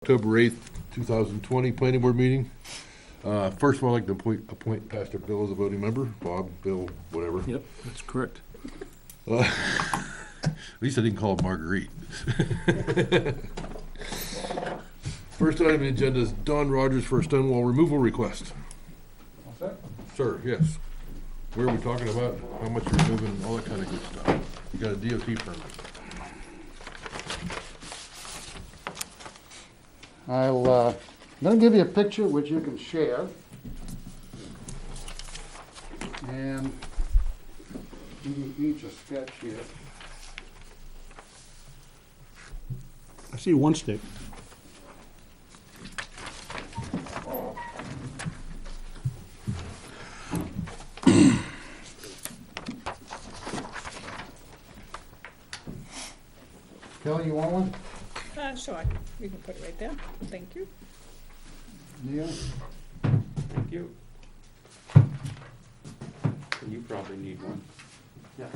October 8th, 2020, planning board meeting. First of all, I'd like to appoint Pastor Bill as a voting member. Bob, Bill, whatever. Yep, that's correct. At least I didn't call him Marguerite. First item on the agenda is Don Rogers for a stone wall removal request. What's that? Sir, yes. Where are we talking about? How much you're removing, all that kind of good stuff. You got a DOT permit. I'm going to give you a picture which you can share. And give you each a sketch here. I see one stick. Kelly, you want one? Sure, you can put it right there, thank you. Neil? Thank you. You probably need one. Yeah.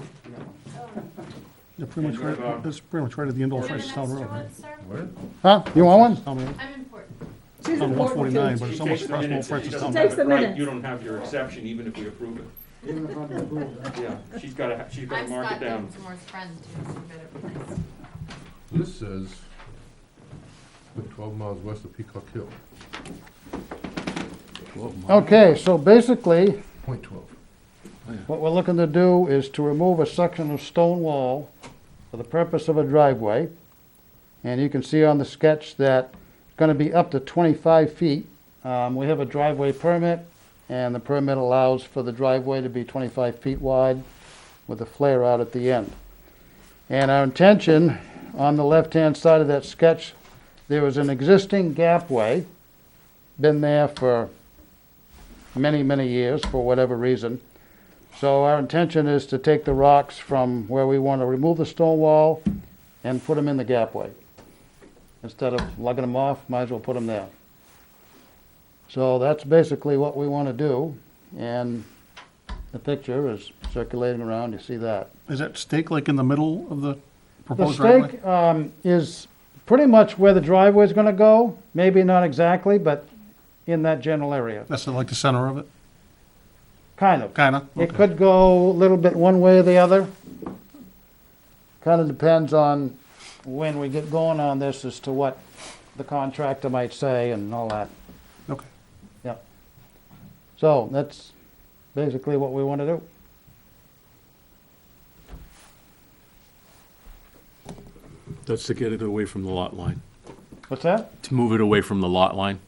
They're pretty much right, that's pretty much right at the end of Francis Town Road, right? Where? Huh? You want one? Town Road. I'm important. She's On important 149, too. but it's She almost takes the across from Old minutes. If Francis she Town doesn't Takes have the it right, minutes. you don't have your exception even if we approve it. Even if I'm approved, huh? Yeah, she's gotta I've mark got it down. Tomorrow's friend too, so you better be nice. This says 12 miles west of Peacock Hill. Okay, so basically, Point 12. what we're looking to do is to remove a section of stone wall for the purpose of a driveway. And you can see on the sketch that it's going to be up to 25 feet. We have a driveway permit, and the permit allows for the driveway to be 25 feet wide with a flare out at the end. And our intention, on the left-hand side of that sketch, there was an existing gapway, been there for many, many years for whatever reason. So our intention is to take the rocks from where we want to remove the stone wall and put them in the gapway. Instead of lugging them off, might as well put them there. So that's basically what we want to do, and the picture is circulating around, you see that. Is that stake like in the middle of the The proposed driveway? stake is pretty much where the driveway is going to go, maybe not exactly, but in that general area, That's like the center of it? kind of. Kinda? It Okay. could go a little bit one way or the other. Kind of depends on when we get going on this as to what the contractor might say and all that. Okay. Yep. So that's basically what we want to do. That's to get it away from the lot line. What's that? To move it away from the lot line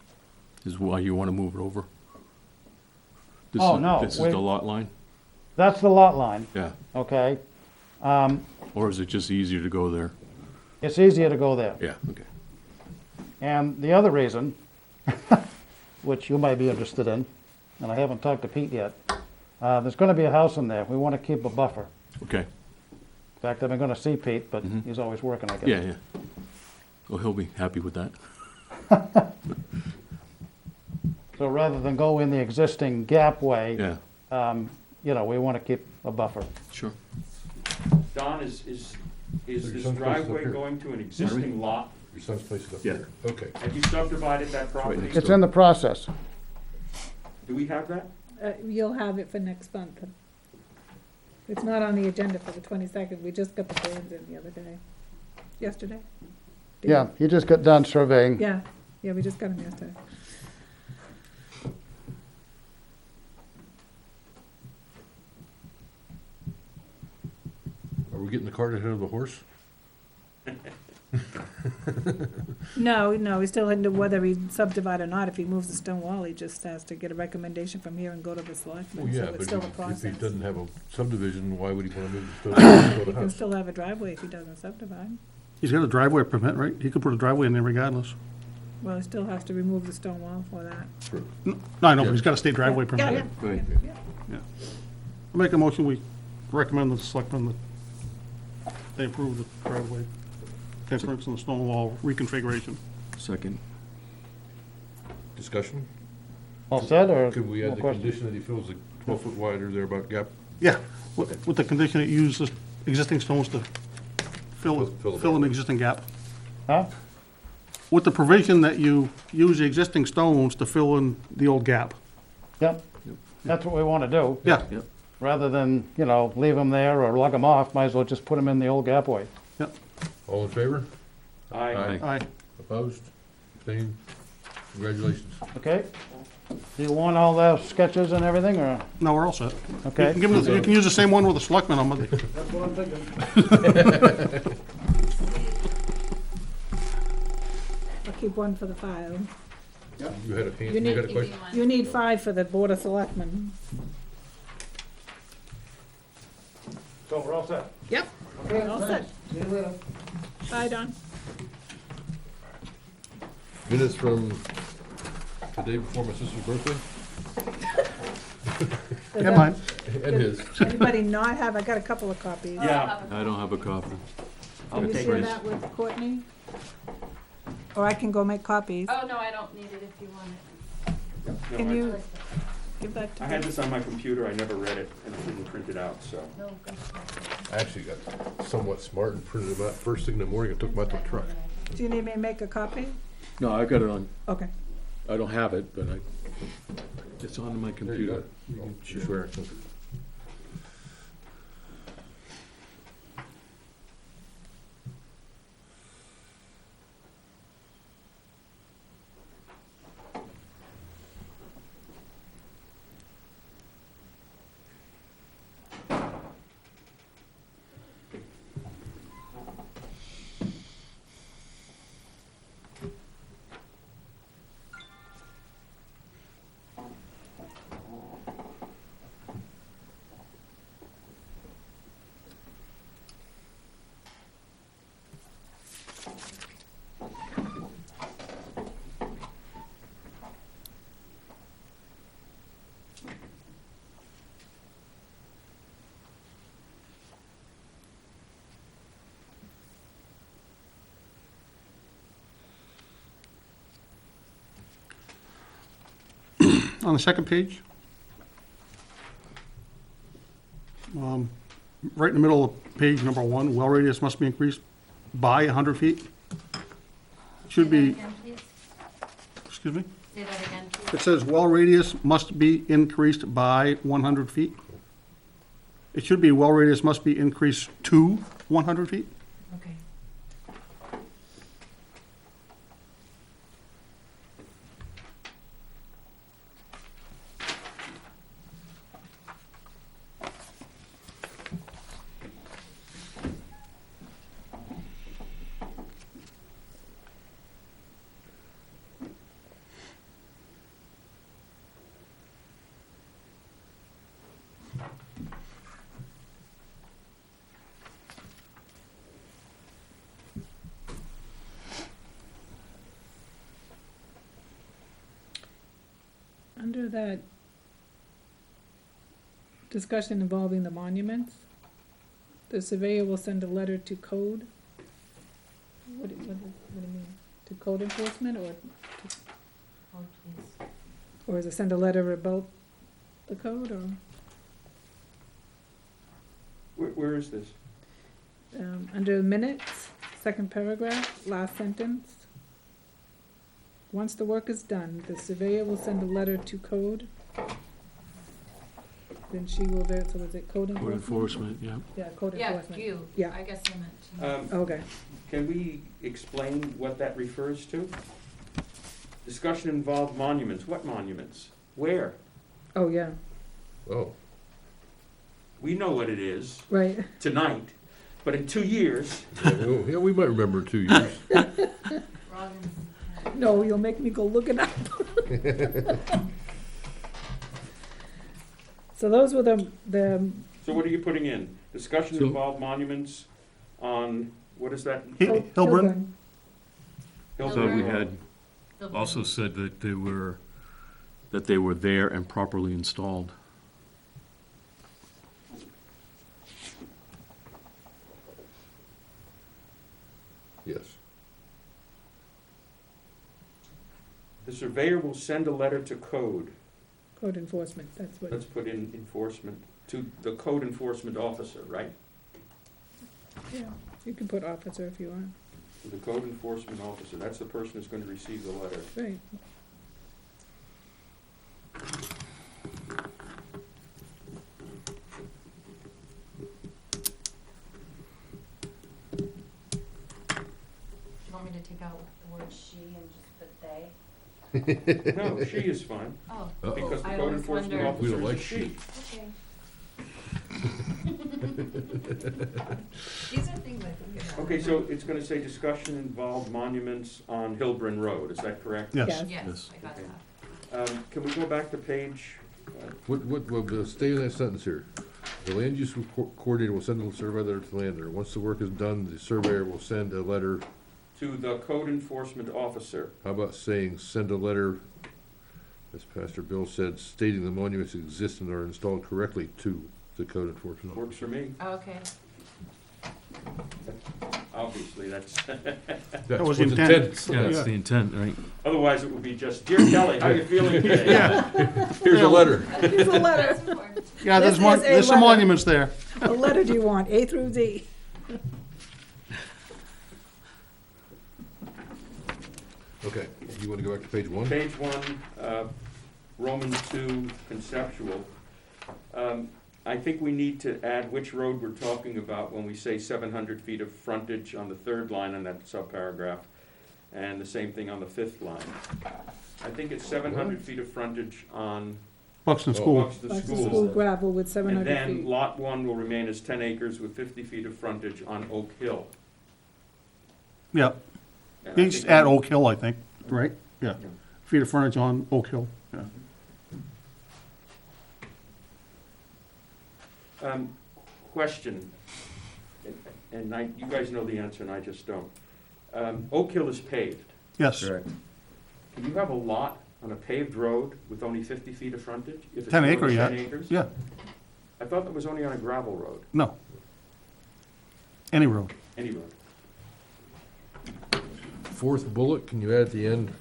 is why you want to move it over? This Oh, is- no, This is wait. the lot line? That's the lot line, Yeah. okay? Or is it just easier to go there? It's easier to go there. Yeah, okay. And the other reason, which you might be interested in, and I haven't talked to Pete yet, there's going to be a house in there. We want to keep a buffer. Okay, In fact, I've been going to see Pete, but he's always working, I guess. yeah, yeah. Well, he'll be happy with that. So rather than go in the existing gapway, Yeah, we want to keep a buffer. sure. Don, is your this son's place is up driveway here. going to an existing lot? Your son's place is up Yeah. there. Okay. Have you subdivided that property? next It's in the process. Do we have that? You'll have it for next month. It's not on the agenda for the 22nd, we just got the plans in the other day, yesterday. Did Yeah, he just got done surveying. Yeah, we just got them yesterday. Are we getting the cart ahead of the horse? No, we still into whether he subdivide or not, if he moves the stone wall, he just has to get a recommendation from here and go to the Well, selectment, yeah, so but it's still a if he process. doesn't have a subdivision, why would he want to move the stone wall to He the can house? still have a driveway if he doesn't subdivide. He's got a driveway permit, right? He could put a driveway in there regardless. Well, he still has to remove the stone wall for that. No, I know, but he's got a state driveway Yeah, permit. yeah, Right. yeah. Yeah. I make a motion, we recommend the selectmen that they approve the driveway, entrance and the stone wall reconfiguration. Second. Discussion? All set, or? Could we add more the questions? condition that he fills the 12-foot wider there about gap? Yeah, with the condition that you use the existing stones to fill Fill the an existing gap. Huh? with the provision that you use the existing stones to fill in the old gap. Yep, that's what we want to do. Yeah, Rather than, leave them there or lug them off, might as well just put them in the old gapway. yep, All in favor? I, Aye. aye. Opposed? Abstained? Congratulations. Okay? Do you want all the sketches and everything, or? No, we're all set. Okay. You can use the same one with the selectmen on it. That's what I'm thinking. I'll keep one for the file. You had a hand, You you need- had a Give question? me one. You need 5 for the Board of Selectmen. So we're all set? Yep. Okay, All set. See you later. Bye, Don. Minutes from the day before my sister's birthday, Yeah, mine. and his. Anybody not have, I got a couple of copies. yeah, I don't have a copy. Can you take share this. that with Courtney? Or I can go make copies. Oh, no, I don't need it if you want it. Can no, you give that I to had me? this on my computer, I never read it, and I didn't print it out, so. No, good. I actually got somewhat smart and printed them out first thing in the morning and took them out to the truck. Do you need me to make a copy? No, I got it on, Okay. I don't have it, but it's on my There you go. computer. Oh, sure. On the second page, right in the middle of page number 1, well radius must be increased by 100 feet. Should Say that be, again, please. excuse me? Say that again, please. It says well radius must be increased by 100 feet. It should be well radius must be increased to 100 feet. Okay. Under that discussion involving the monuments, the surveyor will send a letter to code. What do you mean? To code enforcement, Oh, please. or is it send a letter about the code, or? Where is this? Under minutes, second paragraph, last sentence. Once the work is done, the surveyor will send a letter to code. Then she will, so is it code Code enforcement? enforcement, yeah. Yeah, code Yeah, enforcement. you. Yeah. I guess I meant to. Okay, Can we explain what that refers to? Discussion involved monuments, what monuments? Where? oh, yeah, Oh, We know what it is right. tonight, but in 2 years, yeah, we might remember in 2 years. Robin's. No, you'll make me go look it up. So those were the, so what are you putting in? Discussion So- involved monuments on, what is that? Hilburn? So we had Hilburn. also said that they were there and properly installed. Yes. The surveyor will send a letter to code. code enforcement, that's what, Let's put in enforcement, to the code enforcement officer, right? yeah, you can put officer if you want. to the code enforcement officer. That's the person who's going to receive the letter. Right. Do you want me to take out the word she and just put they? No, she is fine, Oh, because the I code always enforcement wonder- We officer don't is a like she. okay. These are things I think about. Okay, so it's gonna say discussion involved monuments on Hillbryn Road, is that correct? Yes. Yes. Yes, I got Okay. that. Can we go back to page, Stay in that sentence here. The land use coordinator will send a survey letter to the landowner. Once the work is done, the surveyor will send a letter. to the code enforcement officer? How about saying, send a letter, as Pastor Bill said, stating the monuments exist and are installed correctly to the code enforcement officer. Works for me, Oh, okay. obviously, that's, That's was what's intent. intended. Yeah, that's the intent, right? otherwise it would be just, Dear Kelly, how you feeling today? Yeah, Here's a letter. Here's a letter. That's important. yeah, This is a there's some letter. monuments there. What letter do you want, A through Z? Okay, you want to go back to page one? Page one, Roman 2, conceptual. I think we need to add which road we're talking about when we say 700 feet of frontage on the third line on that subparagraph, and the same thing on the fifth line. I think it's 700 feet of frontage on Buxton School. Buxton Like the School. school gravel with seven And hundred then feet. lot 1 will remain as 10 acres with 50 feet of frontage on Oak Hill. Yeah, And I you just think- add Oak Hill, I think, right? Yeah. Yeah. Feet of frontage on Oak Hill, yeah. Question, and you guys know the answer and I just don't. Oak Hill is paved. Yes, Can you have a lot on a paved road with only 50 feet of frontage? If it's 10 more acre, than yeah. 10 acres? Yeah, I thought that was only on a gravel road, no. Any road. any road. Fourth bullet, can you add at the end?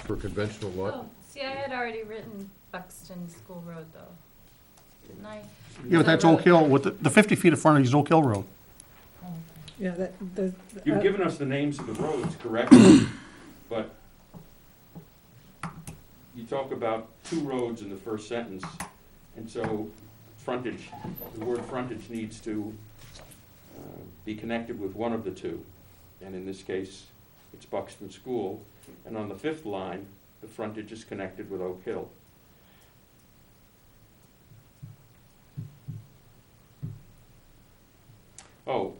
For conventional lot? Oh, see, I had already written Buxton School Road though. Didn't I? Yeah, but that's Oak Hill, with the 50 feet of frontage is Oak Hill Road. Yeah, You've given us the names of the roads, correct? But you talk about 2 roads in the first sentence, and so frontage, the word frontage needs to be connected with one of the 2. And in this case, it's Buxton School. And on the 5th line, the frontage is connected with Oak Hill. Oh,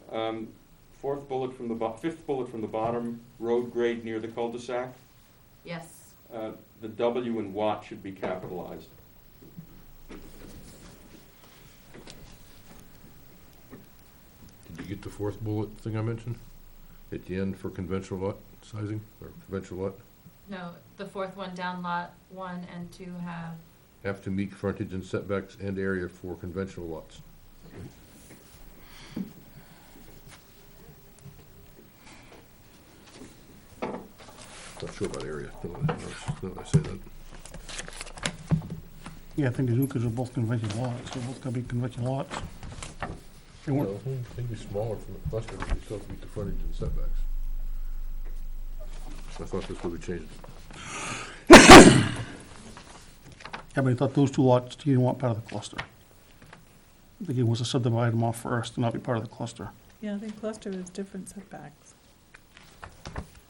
4th bullet from the 5th bullet from the bottom, road grade near the cul-de-sac. Yes. The W in watt should be capitalized. Did you get the fourth bullet thing I mentioned? At the end for conventional lot sizing, or conventional lot? No, the fourth one down, lot 1 and 2 Have to meet frontage and setbacks and area for conventional lots. Not sure about area, no, I say that. Yeah, I think they do because they're both conventional lots, they're both gonna be conventional lots. They No, weren't, they can be smaller from the cluster, but they still have to meet the frontage and setbacks. I thought that's what we changed. yeah, but I thought those 2 lots, you didn't want part of the cluster. I think he wants to subdivide them off first and not be part of the cluster. Yeah, I think cluster is different setbacks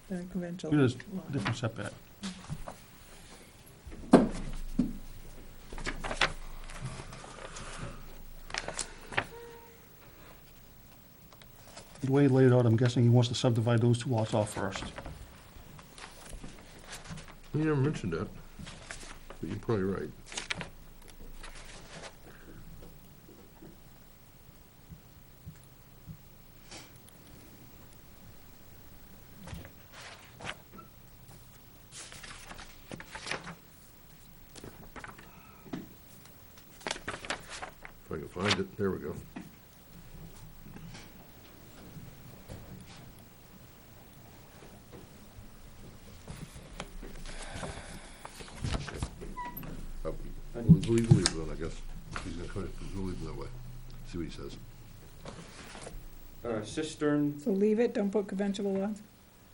than a conventional. It is lot. different setback. The way he laid it out, I'm guessing he wants to subdivide those 2 lots off first. You never mentioned that, but you're probably right. If I can find it, there we go. We'll leave it then, I guess. He's gonna cut it, we'll leave it that way. See what he says. cistern, So leave it, don't put conventional lots?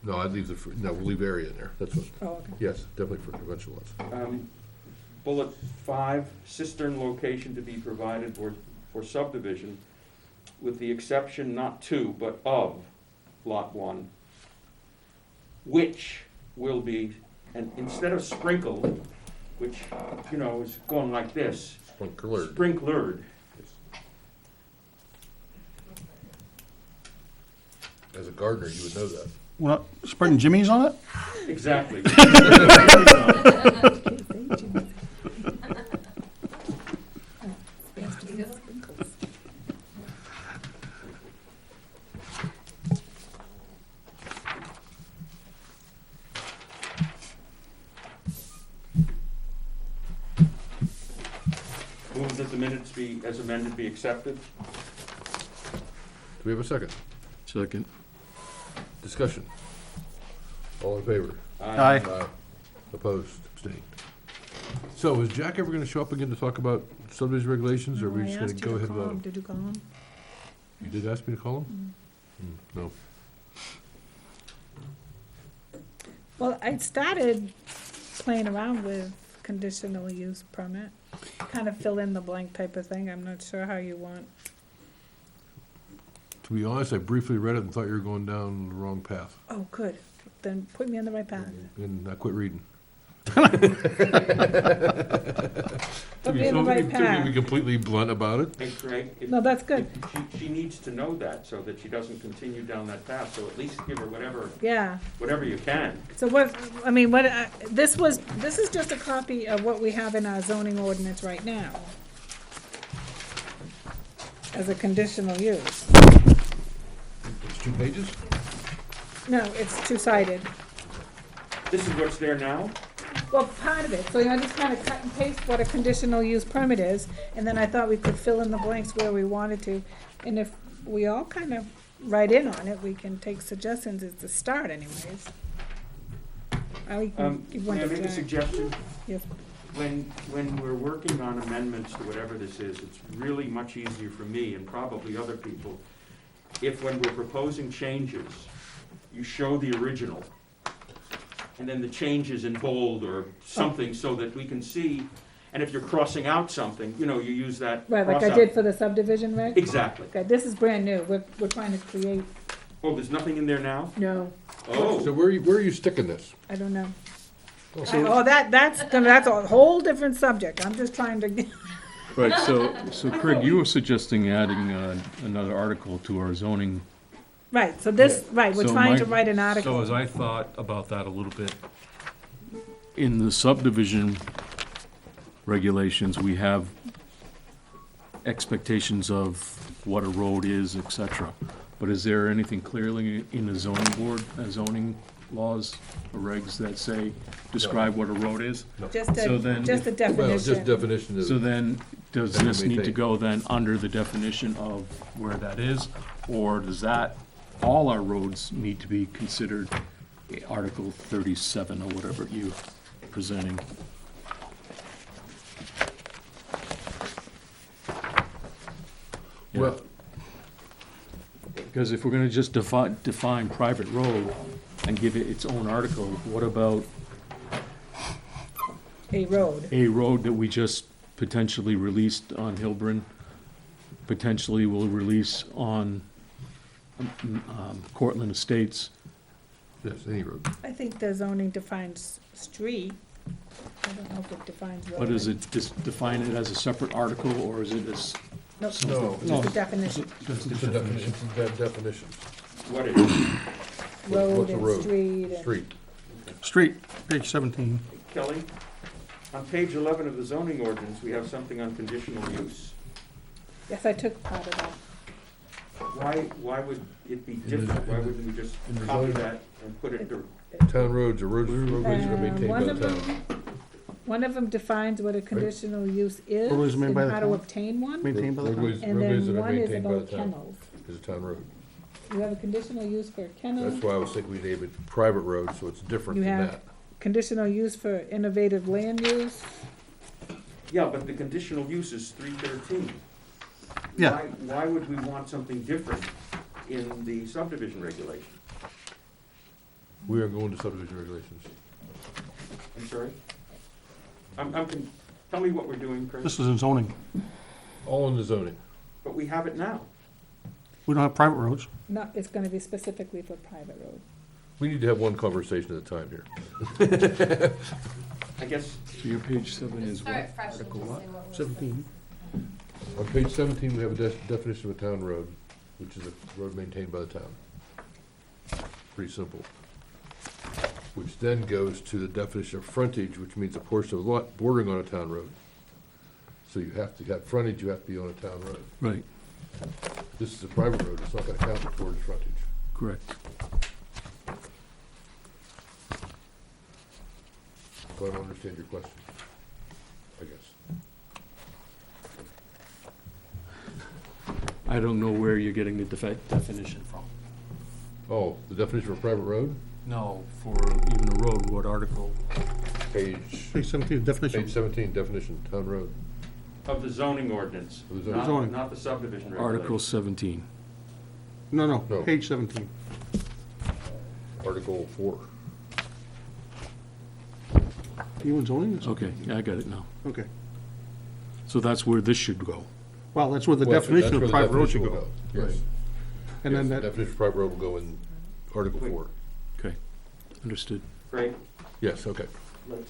No, I'd leave no, we'll leave area in there, that's what, Oh, okay. yes, definitely for conventional lots. bullet 5, cistern location to be provided for subdivision, with the exception not to, but of lot 1, which will be, and instead of sprinkled, which, you know, is going like this, Sprinklered. sprinklered. As a gardener, you would know that. We're not spreading jimmies on it? Exactly. Move that the minutes be, as amended, be accepted. Do we have a second? Second. Discussion. All in favor? Aye. Opposed, abstained. So is Jack ever gonna show up again to talk about subdivision regulations, or are we No, I just gonna asked go you to ahead call without him. him? Did you call him? You did ask me to call him? No. Well, I started playing around with conditional use permit, kind of fill in the blank type of thing. I'm not sure how you want. To be honest, I briefly read it and thought you were going down the wrong path, Oh, good. Then put me on the right path. and I quit reading. Put me on the right To be path. completely blunt about it. Hey, Craig, if- No, that's good. she needs to know that, so that she doesn't continue down that path, so at least give her Yeah. whatever you can. So what, this is just a copy of what we have in our zoning ordinance right now as a conditional use. It's 2 pages? No, it's two-sided. This is what's there now? Well, part of it, so I just kind of cut and paste what a conditional use permit is, and then I thought we could fill in the blanks where we wanted to. And if we all kind of write in on it, we can take suggestions as the start anyways. I can give one May I to make a Jack. suggestion? Yes. When we're working on amendments to whatever this is, it's really much easier for me and probably other people if when we're proposing changes, you show the original and then the changes in bold or something so that we can see, and if you're crossing out something, you know, you use that Right, like I cross-out. did for the subdivision reg? Exactly. Okay, this is brand new, we're trying to create, Oh, there's nothing in there now? no, So Oh, where are you sticking this? I don't know. Oh, That's a whole different subject, I'm just trying to, Right, so Craig, you were suggesting adding another article to our zoning. right, so this, right, we're So trying my- to write an So article. as I thought about that a little bit, In the subdivision regulations, we have expectations of what a road is, et cetera. But is there anything clearly in the zoning laws or regs that say, describe what a road is? Just So a, then just a Well, just definition. definition So of, then, does Then this we need to take- go then under the definition of where that is? Or does that, all our roads need to be considered Article 37 or whatever you're presenting? Yeah. well, Because if we're gonna just define private road and give it its own article, what about A road. a road that we just potentially released on Hilburn, potentially will release on Cortlandt Estates? yes, any road. I think the zoning defines street. I don't know if it defines road. What is it, just define it as a separate article, or is it as? Nope, No, just a definition. It's a definition, it's a definition. what is, Road What's a and road? street and. Street. Street, page 17. Kelly? On page 11 of the zoning ordinance, we have something on conditional use. Yes, I took part of that. Why would it be the- different? Why wouldn't we just in the copy zoning- that and put it, Town roads are roadways that are maintained by One the of town. One of them defines what a conditional use is Roadways made and by the how to town? obtain one. Maintained by the town. Roadways And roadways then that are one is maintained by the about town kennels. is a town road. You have a conditional use for a kennel, That's why I was thinking we name it private road, so it's different You than have- that. conditional use for innovative land use. yeah, but the conditional use is 313. Yeah. Why would we want something different in the subdivision regulation. We are going to subdivision regulations. I'm sorry? Tell me what we're doing, Chris. This is in zoning. All in the zoning. But we have it now. We don't have private roads. No, it's gonna be specifically for private road. We need to have one conversation at a time here. I guess, So your page 7 is what? Start fresh and Article just what? say what was. 17. On page 17, we have a definition of a town road, which is a road maintained by the town. Pretty simple. Which then goes to the definition of frontage, which means a portion of lot bordering on a town road. So you have to have frontage, you have to be on a town road. Right, This is a private road, it's not gonna count towards frontage. correct. So I don't understand your question, I guess. I don't know where you're getting the definition from. Oh, the definition of a private road? No, for even a road, what article? Page Page 17, definition. 17, definition, town road. of the zoning ordinance, Of the zoning. Zoning. not the subdivision regulation. Article 17. No, No. no, page 17. Article 4. You in zoning? Okay, yeah, I got it now. Okay. So that's where this should go. Well, that's where the Well, definition that's of where the private road should definition go. will Yes. And Yes, then the that, definition of private road will go in Article 4. Okay, understood. Greg, Yes, okay. could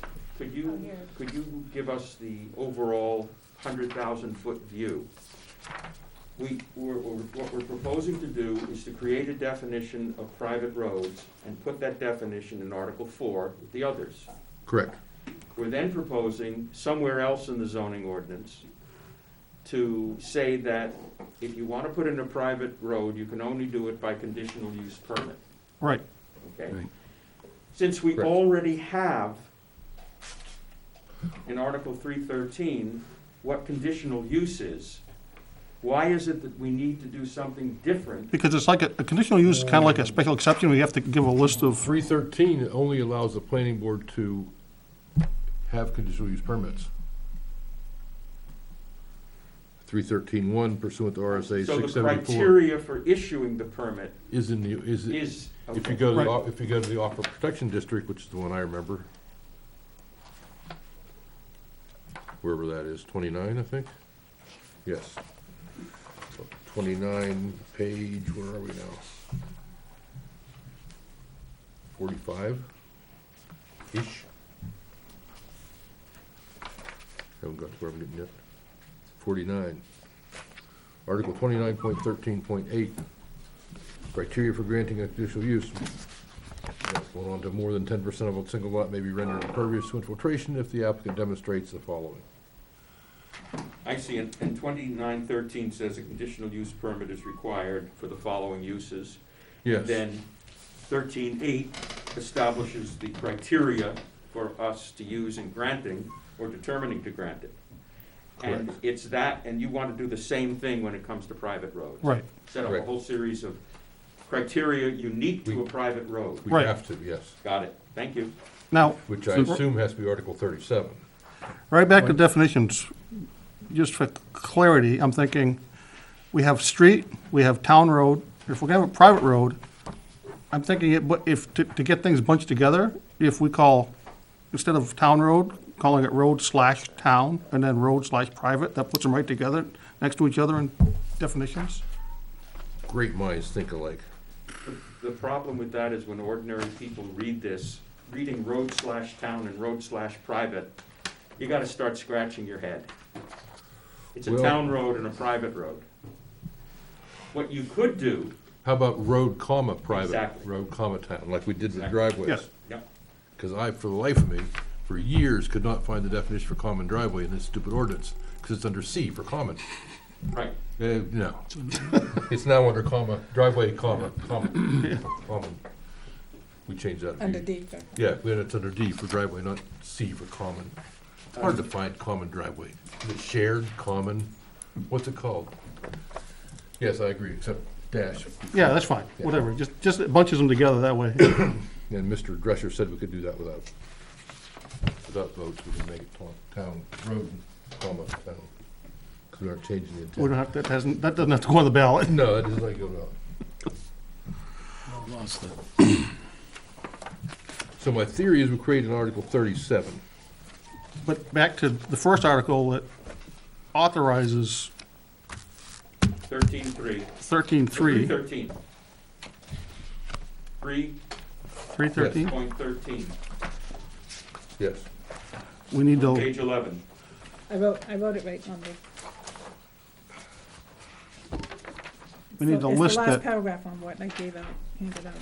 Oh, you, here. could you give us the overall 100,000-foot view? What we're proposing to do is to create a definition of private roads and put that definition in Article 4 with the others. Correct. We're then proposing somewhere else in the zoning ordinance to say that if you want to put in a private road, you can only do it by conditional use permit, right. okay? Right. Since we Correct. already have in Article 313 what conditional use is, why is it that we need to do something different? Because it's like a conditional use is kind of like a special exception. We have to give a list of, 313 only allows the planning board to have conditional use permits. 313.1 pursuant to RSA So the 674 criteria for issuing the permit is in the, is, is, if you okay, go to the, Right. if you go to the Aquifer Protection District, which is the one I remember, wherever that is, 29, I think? Yes. So 29, page, where are we now? 45-ish? Haven't got to where I'm getting yet. 49. Article 29.13.8, criteria for granting a conditional use. That's going on to more than 10% of a single lot may be rendered impervious to infiltration if the applicant demonstrates the following. I see, and 2913 says a conditional use permit is required for the following uses. Yes, Then 13.8 establishes the criteria for us to use in granting or determining to grant it. And Correct. it's that, and you want to do the same thing when it comes to private roads. right. Set up a Correct. whole series of criteria unique to a private road. we Right. have to, yes, Got it, thank you. Now, which I assume has to be Article 37. right back to definitions, just for clarity, I'm thinking, we have street, we have town road. If we're gonna have a private road, I'm thinking, but if, to get things bunched together, if we call, instead of town road, calling it road/town, and then road/private, that puts them right together, next to each other in definitions? Great minds think alike. The problem with that is when ordinary people read this, reading road/town and road/private, you gotta start scratching your head. It's a Well- town road and a private road. What you could do, How about road, comma, private, Exactly. road, comma, town, like we did with Exactly. driveways? Yes. yep, Because I, for the life of me, for years, could not find the definition for common driveway in this stupid ordinance, because it's under C for common. right, No. It's now under comma, driveway, comma, common. We changed that. a few- Under D. Yeah, it's under D for driveway, not C for common. Hard to find common driveway. Is it shared, common? What's it called? Yes, I agree, except dash. Yeah, that's fine, whatever, just it bunches them together that way. And Mr. Drescher said we could do that without votes. We can make it town, road, comma, town. Because we aren't changing the We don't intent. have, that doesn't have to go on the ballot. No, that doesn't like go down. I lost that. So my theory is we create an Article 37. But back to the first article that authorizes 13.3. 13.3, 313. 313, 3.13, Yes. we need to, page 11. I wrote it right on the. we need to It's list the last that, paragraph on what I gave out, handed out.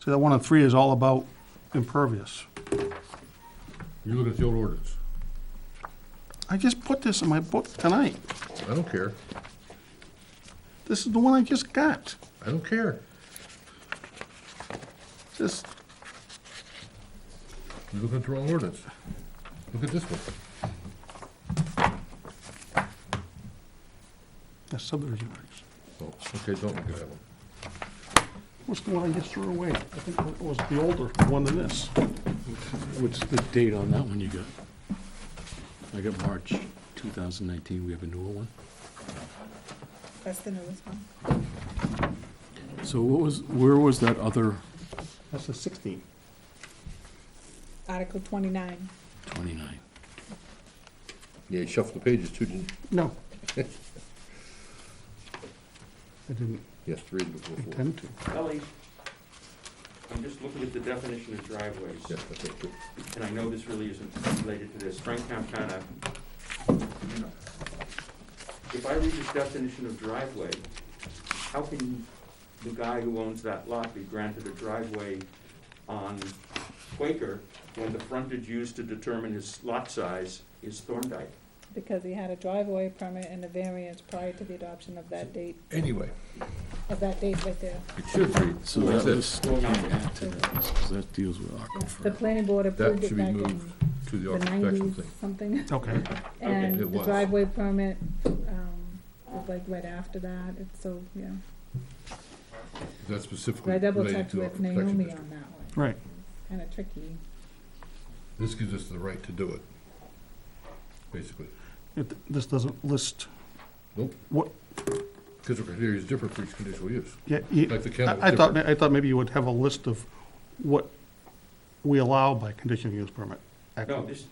see that 1 and 3 is all about impervious. You look at the old ordinance. I just put this in my book tonight. I don't care. This is the one I just got. I don't care. Just, You're looking at the wrong ordinance. Look at this one. that's subdivision regs. Oh, okay, don't look at that one. What's the one I just threw away? I think it was the older one than this. What's the date on that one you got? I got March 2019, we have a newer one. That's the newest one. So where was that other That's the 16. Article 29. 29? Yeah, you shuffled the pages too, didn't you? No. I didn't Yes, 3 before 4. intend to. Ellie, I'm just looking at the definition of driveways. Yes, that's it, too. And I know this really isn't related to this. Franktown kind of, if I read this definition of driveway, how can the guy who owns that lot be granted a driveway on Quaker when the frontage used to determine his lot size is Thorndike? Because he had a driveway permit and a variance prior to the adoption of that date, Anyway, right there. it should read. So what's that this? was, add to that, because that deals with The aquifer. planning board approved That it should be back in moved to the the architectural nineties, thing. something. Okay. And It the was. driveway permit, was like right after that, it's so, yeah. That's specifically I double related checked to the with protection Naomi district. on that one. Right. Kinda tricky. This gives us the right to do it, basically. This doesn't list Nope, what, because the criteria is different for each conditional use. yeah, Like the kennel is I thought, different. I thought maybe you would have a list of what we allow by conditional use permit. No, this,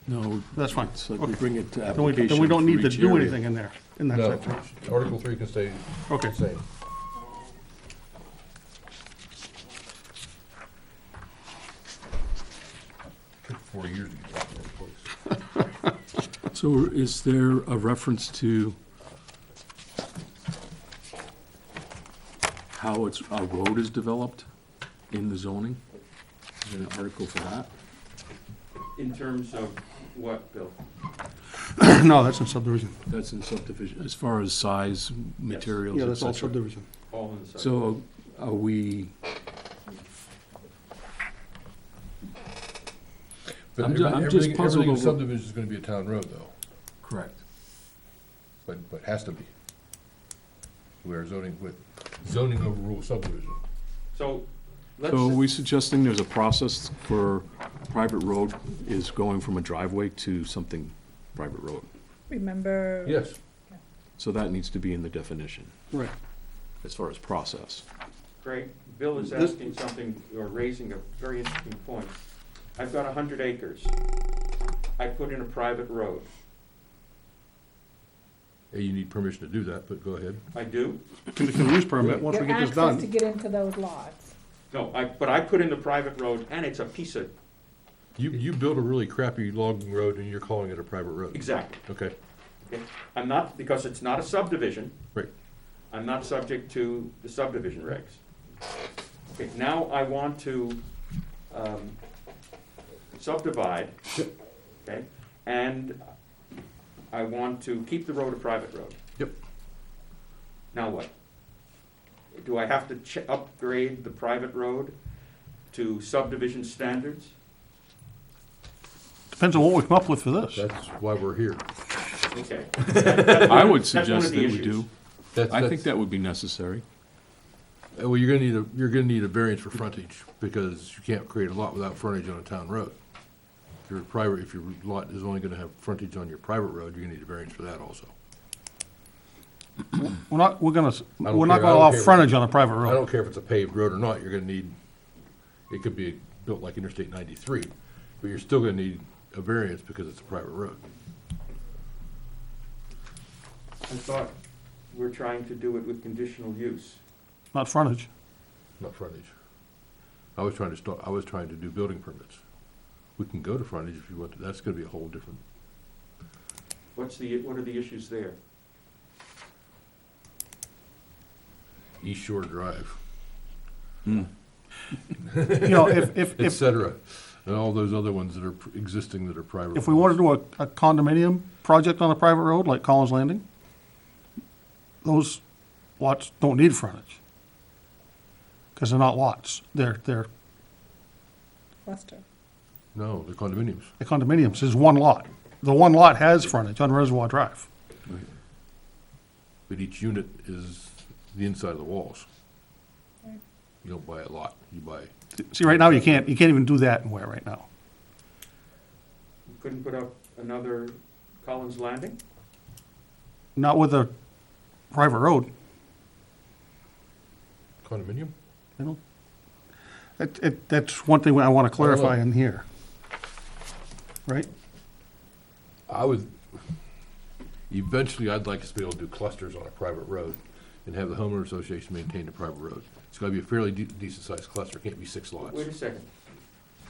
No, That's fine. it's like we Okay. bring it to Then application we don't for need to each do area. anything in there, in that No, section. Article 3 can stay Okay. the same. Took 4 years to get that in place. So is there a reference to how a road is developed in the zoning? Is there an article for that? in terms of what, Bill? No, that's in subdivision. That's in subdivision, as far as size, materials, Yeah, et that's all cetera. subdivision. All in the site. So are we, But I'm ju- I'm just everything puzzled in over- subdivision is gonna be a town road, though, correct, but has to be. Where zoning overrules subdivision. So, let's. so are we suggesting there's a process for private road is going from a driveway to something private road? Remember? Yes, So that needs to be in the definition, Right. as far as process. Craig, Bill is This- asking something, or raising a very interesting point. I've got 100 acres. I put in a private road. you need permission to do that, but go ahead. I do? Conditional use permit, once we Your get this access to done. get into those lots. No, but I put in the private road, and it's a piece of, You build a really crappy logging road and you're calling it a private road. exactly. Okay, Okay? I'm not, because it's not a subdivision. right. I'm not subject to the subdivision regs. Okay, now I want to subdivide, okay? And I want to keep the road a private road. Yep. Now what? Do I have to upgrade the private road to subdivision standards? Depends on what we come up with for this. That's why we're here. Okay. I would That's one of suggest the that we issues. do. I think that would be necessary. Well, you're gonna need a variance for frontage, because you can't create a lot without frontage on a town road. if your lot is only gonna have frontage on your private road, you're gonna need a variance for that also. We're not gonna I don't allow care if- frontage on a private I road. don't care if it's a paved road or not, you're gonna need, it could be built like Interstate 93, but you're still gonna need a variance because it's a private road. I thought we're trying to do it with conditional use. Not frontage. Not frontage. I was trying to do building permits. We can go to frontage if you want to, that's gonna be a whole different, What are the issues there? East Shore Drive, You know, et if, cetera, and all those other ones that are existing that are private. if we want to do a condominium project on a private road, like Collins Landing, those lots don't need frontage. Because they're not lots, they're Cluster. No, the condominiums. the condominiums, is one lot. The one lot has frontage on Reservoir Drive. But each unit is the inside of the walls. Right. You don't buy a lot, you buy, See, right now, you can't even do that in Ware right now. You couldn't put up another Collins Landing? Not with a private road, condominium? you know? That's one thing I want to clarify in here. Right? I would, eventually, I'd like us to be able to do clusters on a private road and have the homeowner association maintain the private road. It's gotta be a fairly decent-sized cluster, it can't be 6 lots. Wait a second.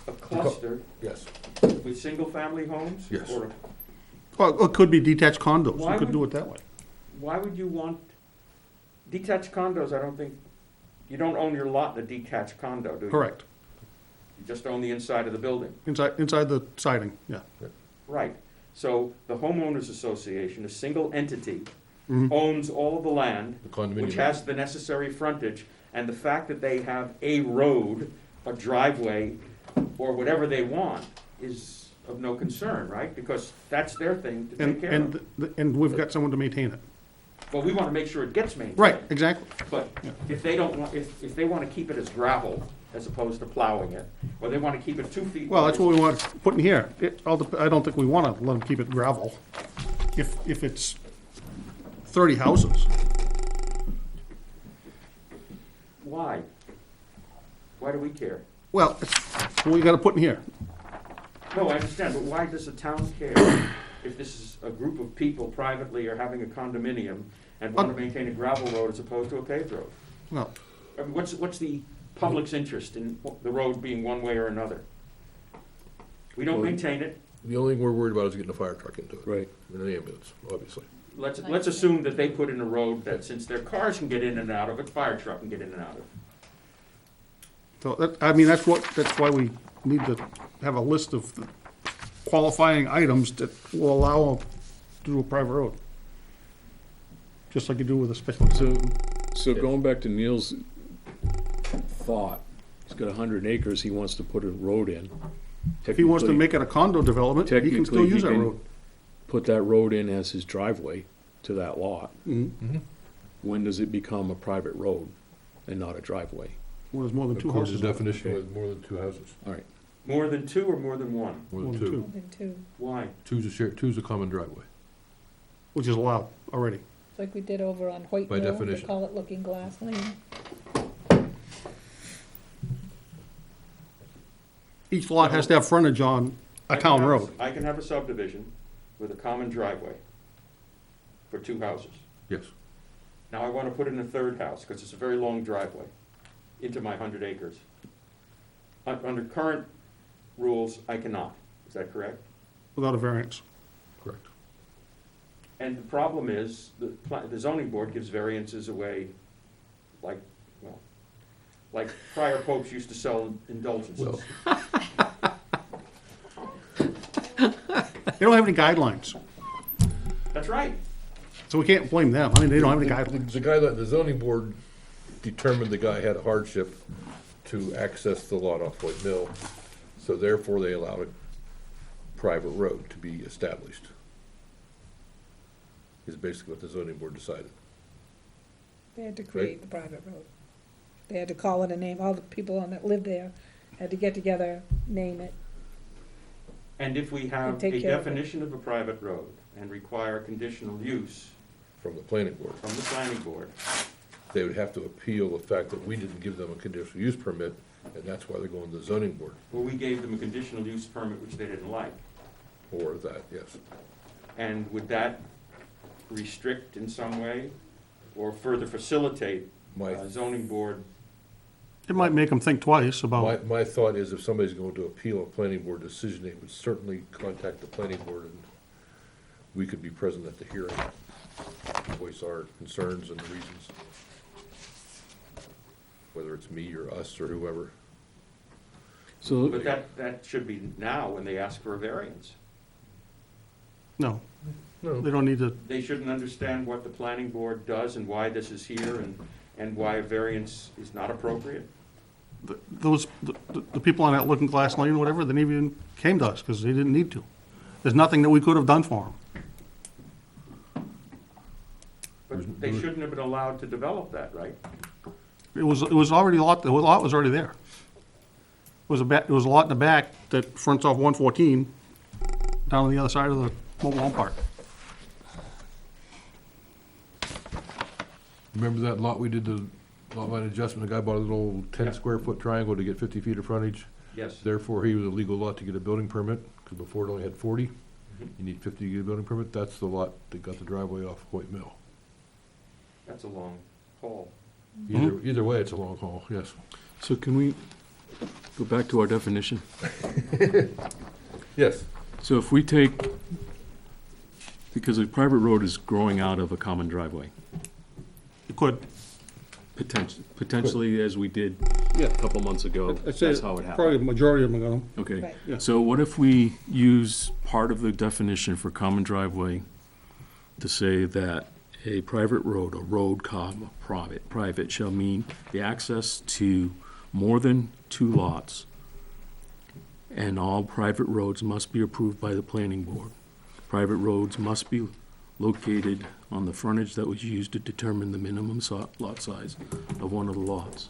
A cluster Yes, with single-family homes? Yes. Or Well, it could be detached condos, Why you could would- do it that way. why would you want detached condos? I don't think, you don't own your lot in a detached condo, do you? Correct. You just own the inside of the building. Inside the siding, yeah. Right. So the homeowners association, a single entity, Mhm. owns all of the land, the condominium. which has the necessary frontage, and the fact that they have a road, a driveway, or whatever they want is of no concern, right? Because that's their thing to take care of. And we've got someone to maintain it. But we want to make sure it gets maintained. Right, exactly. But if they don't want, if they want to keep it as gravel as opposed to plowing it, or they want to keep it 2 feet. Well, that's what we want to put in here. I don't think we want to let them keep it gravel. If it's 30 houses. Why? Why do we care? Well, it's what we got to put in here. No, I understand, but why does the town care if this is a group of people privately or having a condominium and want to maintain a gravel road as opposed to a paved road? Well, I mean, what's the public's interest in the road being one way or another? We don't maintain it. The only thing we're worried about is getting a fire truck into it. Right. And an ambulance, obviously. Let's assume that they put in a road that since their cars can get in and out of it, fire truck can get in and out of it. so that's why we need to have a list of the qualifying items that will allow them to do a private road. Just like you do with a special. So going back to Neil's thought, he's got 100 acres, he wants to put a road in. If he wants to make it a condo development, he can still Technically, use he that can- road. Put that road in as his driveway to that lot. Mhm. When does it become a private road and not a driveway? Well, there's more than two According to houses. the on it. definition, with more than 2 houses, All right. More than 2 or more than 1? more More than than 2. two. Then two. Why? Two's a common driveway. Which is allowed already. It's like we did over on Hoyt By Mill, they definition. call it Looking Glass Lane. Each lot has to have frontage on a town road. I can have a subdivision with a common driveway for 2 houses. Yes. Now I want to put in a third house, because it's a very long driveway, into my 100 acres. Under current rules, I cannot. Is that correct? Without a variance. Correct. And the problem is, the zoning board gives variances away like, well, like prior popes used to sell indulgences. Well, They don't have any guidelines, That's right. so we can't blame them. I mean, they don't have any guidelines. The guy, the zoning board determined the guy had a hardship to access the lot off Hoyt Mill, so therefore they allowed a private road to be established. Is basically what the zoning board decided. They had to create the private road. They had to call it a name, all the people on that live there had to get together, name it. And if we have take a care of it. definition of a private road and require conditional use From the planning board. from the planning board, They would have to appeal the fact that we didn't give them a conditional use permit, and that's why they're going to the zoning board, well, we gave them a conditional use permit which they didn't like. or that, yes. And would that restrict in some way or further facilitate My, zoning board? It might make them think twice about, my thought is if somebody's going to appeal a planning board decision, they would certainly contact the planning board, and we could be present at the hearing, voice our concerns and the reasons. Whether it's me or us or whoever. So, But that should be now when they ask for a variance. no, No. they don't need to, They shouldn't understand what the planning board does and why this is here and why a variance is not appropriate. the people on that Looking Glass Lane, whatever, they never even came to us, because they didn't need to. There's nothing that we could have done for them. But they shouldn't have been allowed to develop that, right? It was already a lot, the lot was already there. It was a lot in the back that fronts off 114, down on the other side of the mobile home park. Remember that lot we did the lot line adjustment, the guy bought a little Yeah. 10 square foot triangle to get 50 feet of frontage? Yes. Therefore, he was a legal lot to get a building permit, because before it only had 40. Mhm. You need 50 to get a building permit. That's the lot that got the driveway off Hoyt Mill. That's a long haul. Either way, it's a long haul, yes. so can we go back to our definition? Yes. So if we take, because a private road is growing out of a common driveway, You could. potentially as we did Yeah. a couple months ago, that's how it happened. Probably the majority of them are gonna. Okay, Right. Yeah. so what if we use part of the definition for common driveway to say that a private road, a road, comma, private shall mean the access to more than 2 lots, and all private roads must be approved by the planning board. Private roads must be located on the frontage that was used to determine the minimum lot size of one of the lots.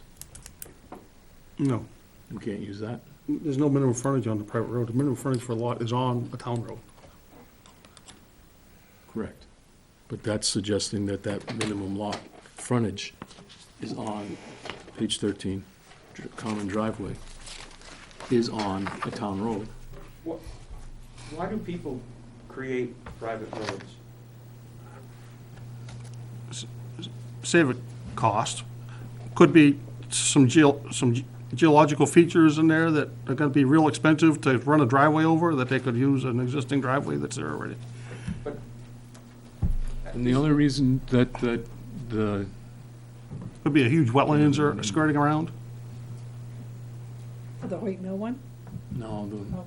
No, We can't use that? there's no minimum frontage on the private road. The minimum frontage for a lot is on a town road. Correct. But that's suggesting that that minimum lot frontage is on page 13, common driveway, is on a town road. Why do people create private roads? Save a cost. Could be some geological features in there that are gonna be real expensive to run a driveway over, that they could use an existing driveway that's there already. But And the only reason that the, Could be a huge wetlands or skirting around. The Hoyt Mill one? no, the Oh,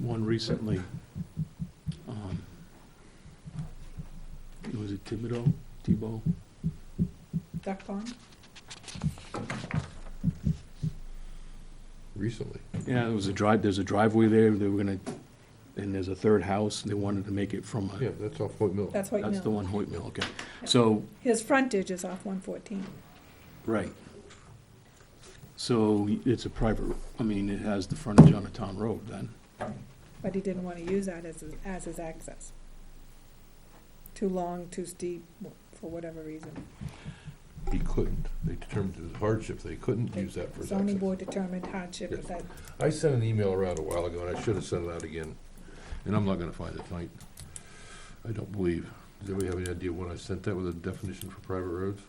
one recently, was it Tebow? Duck Pond? Recently. Yeah, there's a driveway there, they were gonna, and there's a third house, they wanted to make it from Yeah, a, that's off Hoyt Mill. That's Hoyt that's the Mill. one, Hoyt Mill, okay. So, His frontage is off 114. right. So it's a private, I mean, it has the frontage on a town road then. But he didn't want to use that as his access. Too long, too steep, for whatever reason. He couldn't. They determined it was hardship. They couldn't use that for his Zoning access. board determined hardship Yes. of that. I sent an email around a while ago, and I should have sent it out again, and I'm not gonna find it tonight. I don't believe. Does anybody have any idea when I sent that with a definition for private roads?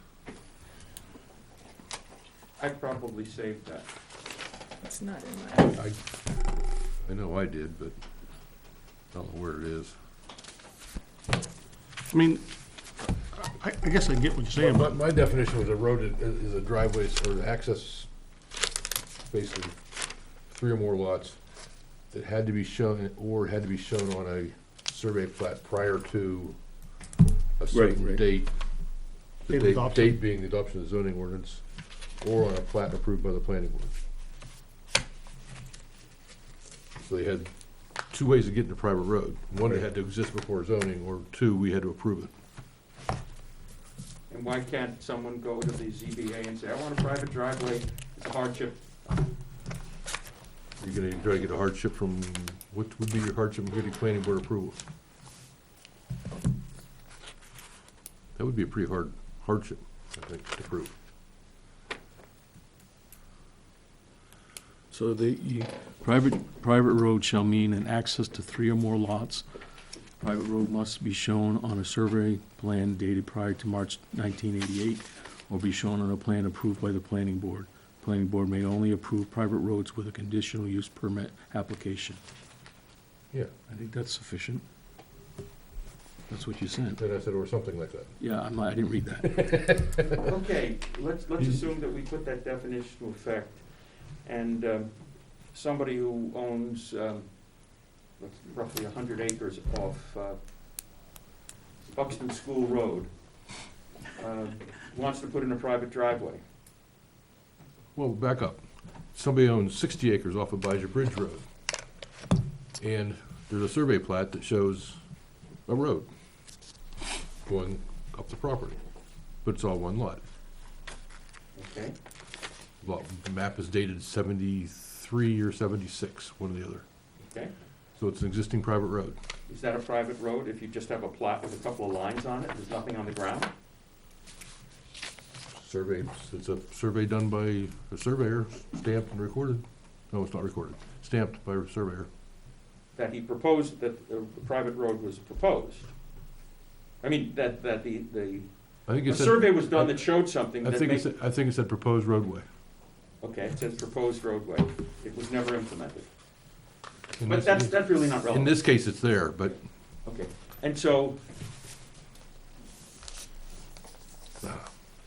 I probably saved that. It's not in my, I know I did, but I don't know where it is. I mean, I guess I get what you're saying, but My definition was a road is a driveway or access, basically, 3 or more lots that had to be shown, or had to be shown on a survey plat prior to a certain right. date. The Date of adoption. date being the adoption of the zoning ordinance, or on a plat approved by the planning board. So they had 2 ways of getting a private road. One, it had to exist before zoning, or 2, we had to approve it. And why can't someone go to the ZBA and say, I want a private driveway, it's a hardship? You're gonna try to get a hardship from, what would be your hardship from getting planning board approval? That would be a pretty hard hardship, I think, to prove. So private road shall mean an access to 3 or more lots. Private road must be shown on a survey plan dated prior to March 1988, or be shown on a plan approved by the planning board. Planning board may only approve private roads with a conditional use permit application. Yeah, I think that's sufficient. That's what you sent. then I said, or something like that. Yeah, I didn't read that. Okay, let's assume that we put that definition to effect, and somebody who owns roughly 100 acres off Buxton School Road wants to put in a private driveway. Well, back up. Somebody owns 60 acres off of Bijah Bridge Road, and there's a survey plat that shows a road going up the property, but it's all one lot. Okay? Well, the map is dated 73 or 76, one or the other. Okay? So it's an existing private road. Is that a private road if you just have a plat with a couple of lines on it, there's nothing on the ground? Survey, it's a survey done by a surveyor, stamped and recorded. No, it's not recorded. Stamped by a surveyor. That he proposed, that a private road was proposed? I mean, that the I think a it said, survey was done that showed something I that think makes... I think it said proposed roadway. Okay, it says proposed roadway. It was never implemented. In But this- that's really not In relevant. this case, it's there, but Okay, and so,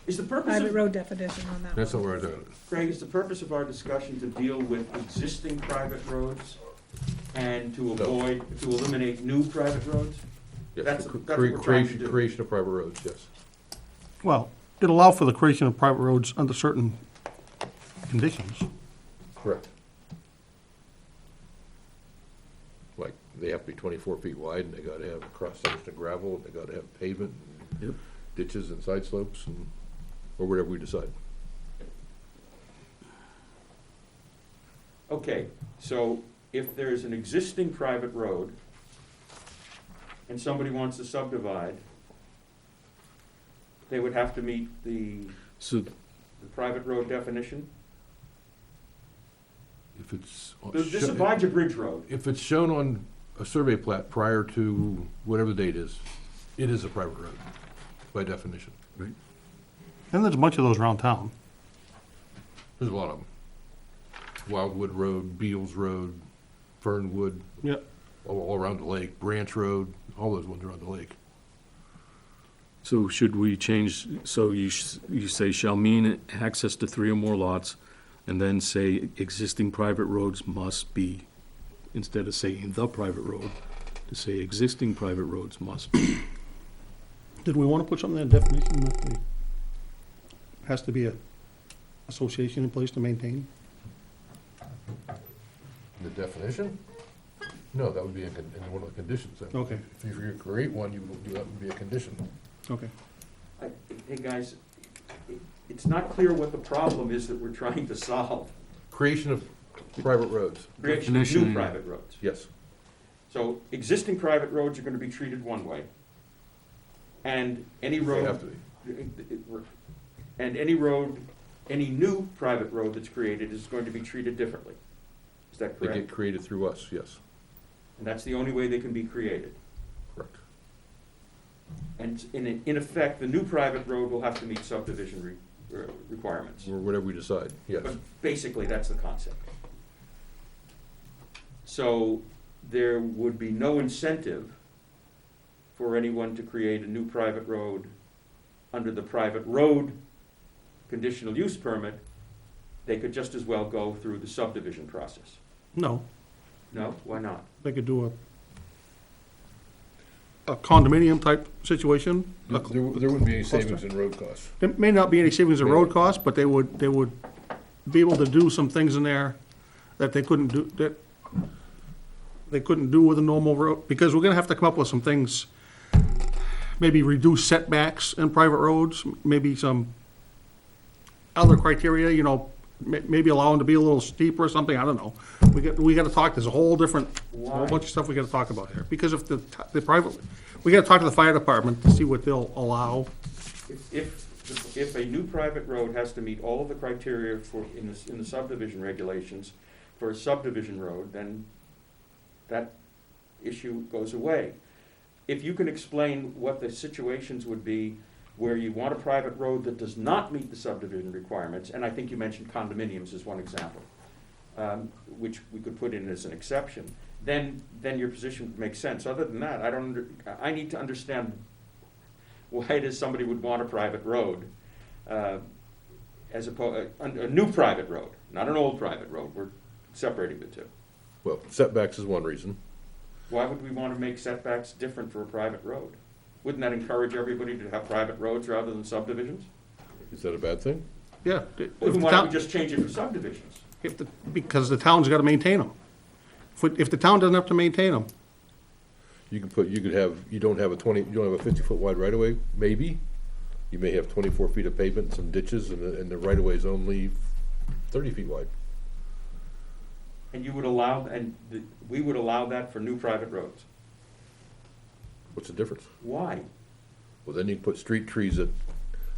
is the purpose Private of, road definition on that that's not one. where I got it. Craig, is the purpose of our discussion to deal with existing private roads and to avoid, to eliminate new private roads? Yes, That's the what we're trying to do. Creation of private roads, yes. Well, it allow for the creation of private roads under certain conditions. Correct. Like, they have to be 24 feet wide, and they gotta have cross-section gravel, and they gotta have pavement, Yep. ditches and side slopes, and, or whatever we decide. Okay, so if there's an existing private road and somebody wants to subdivide, they would have to meet the So private road definition? If it's. This is Abijah Bridge Road. If it's shown on a survey plat prior to whatever the date is, it is a private road, by definition. right. And there's a bunch of those around town. There's a lot of them. Wildwood Road, Beals Road, Fernwood, Yep. all around the lake, Branch Road, all those ones around the lake. So should we change, so you say shall mean access to 3 or more lots, and then say existing private roads must be, instead of saying the private road, to say existing private roads must be. Did we want to put something in the definition that the, has to be a association in place to maintain? The definition? No, that would be in one of the conditions. Okay. If you're gonna create one, that would be a condition. Okay. Hey, guys, it's not clear what the problem is that we're trying to solve. Creation of private roads, Creation of new Definition. private roads. yes. So existing private roads are gonna be treated one way. And any They road. have to be. And any road, any new private road that's created is going to be treated differently. Is that They correct? get created through us, yes, And that's the only way they can be created. correct. And in effect, the new private road will have to meet subdivision requirements. Or whatever we decide, yes. But basically, that's the concept. So there would be no incentive for anyone to create a new private road under the private road conditional use permit. They could just as well go through the subdivision process. No, No? Why not? they could do a condominium type situation. There wouldn't be any savings in road costs. There may not be any savings in road costs, but they would be able to do some things in there that they couldn't do, that they couldn't do with a normal road, because we're gonna have to come up with some things, maybe reduce setbacks in private roads, maybe some other criteria, maybe allow them to be a little steeper or something, I don't know. We gotta talk, there's a whole different, whole bunch of stuff we gotta talk about here. Because if the private, we gotta talk to the fire department to see what they'll allow. If a new private road has to meet all of the criteria for, in the subdivision regulations for a subdivision road, then that issue goes away. If you can explain what the situations would be where you want a private road that does not meet the subdivision requirements, and I think you mentioned condominiums as one example, which we could put in as an exception, then your position would make sense. Other than that, I need to understand why it is somebody would want a private road, as opposed, a new private road, not an old private road. We're separating the two. Well, setbacks is one reason. Why would we want to make setbacks different for a private road? Wouldn't that encourage everybody to have private roads rather than subdivisions? Is that a bad thing? Yeah. Well, then why don't we just change it for subdivisions? Because the town's gotta maintain them. If the town doesn't have to maintain them, You don't have a 50-foot wide right-of-way, maybe. You may have 24 feet of pavement, some ditches, and the right-of-way is only 30 feet wide. And you would allow, we would allow that for new private roads? What's the difference? Why? Well, then you can put street trees at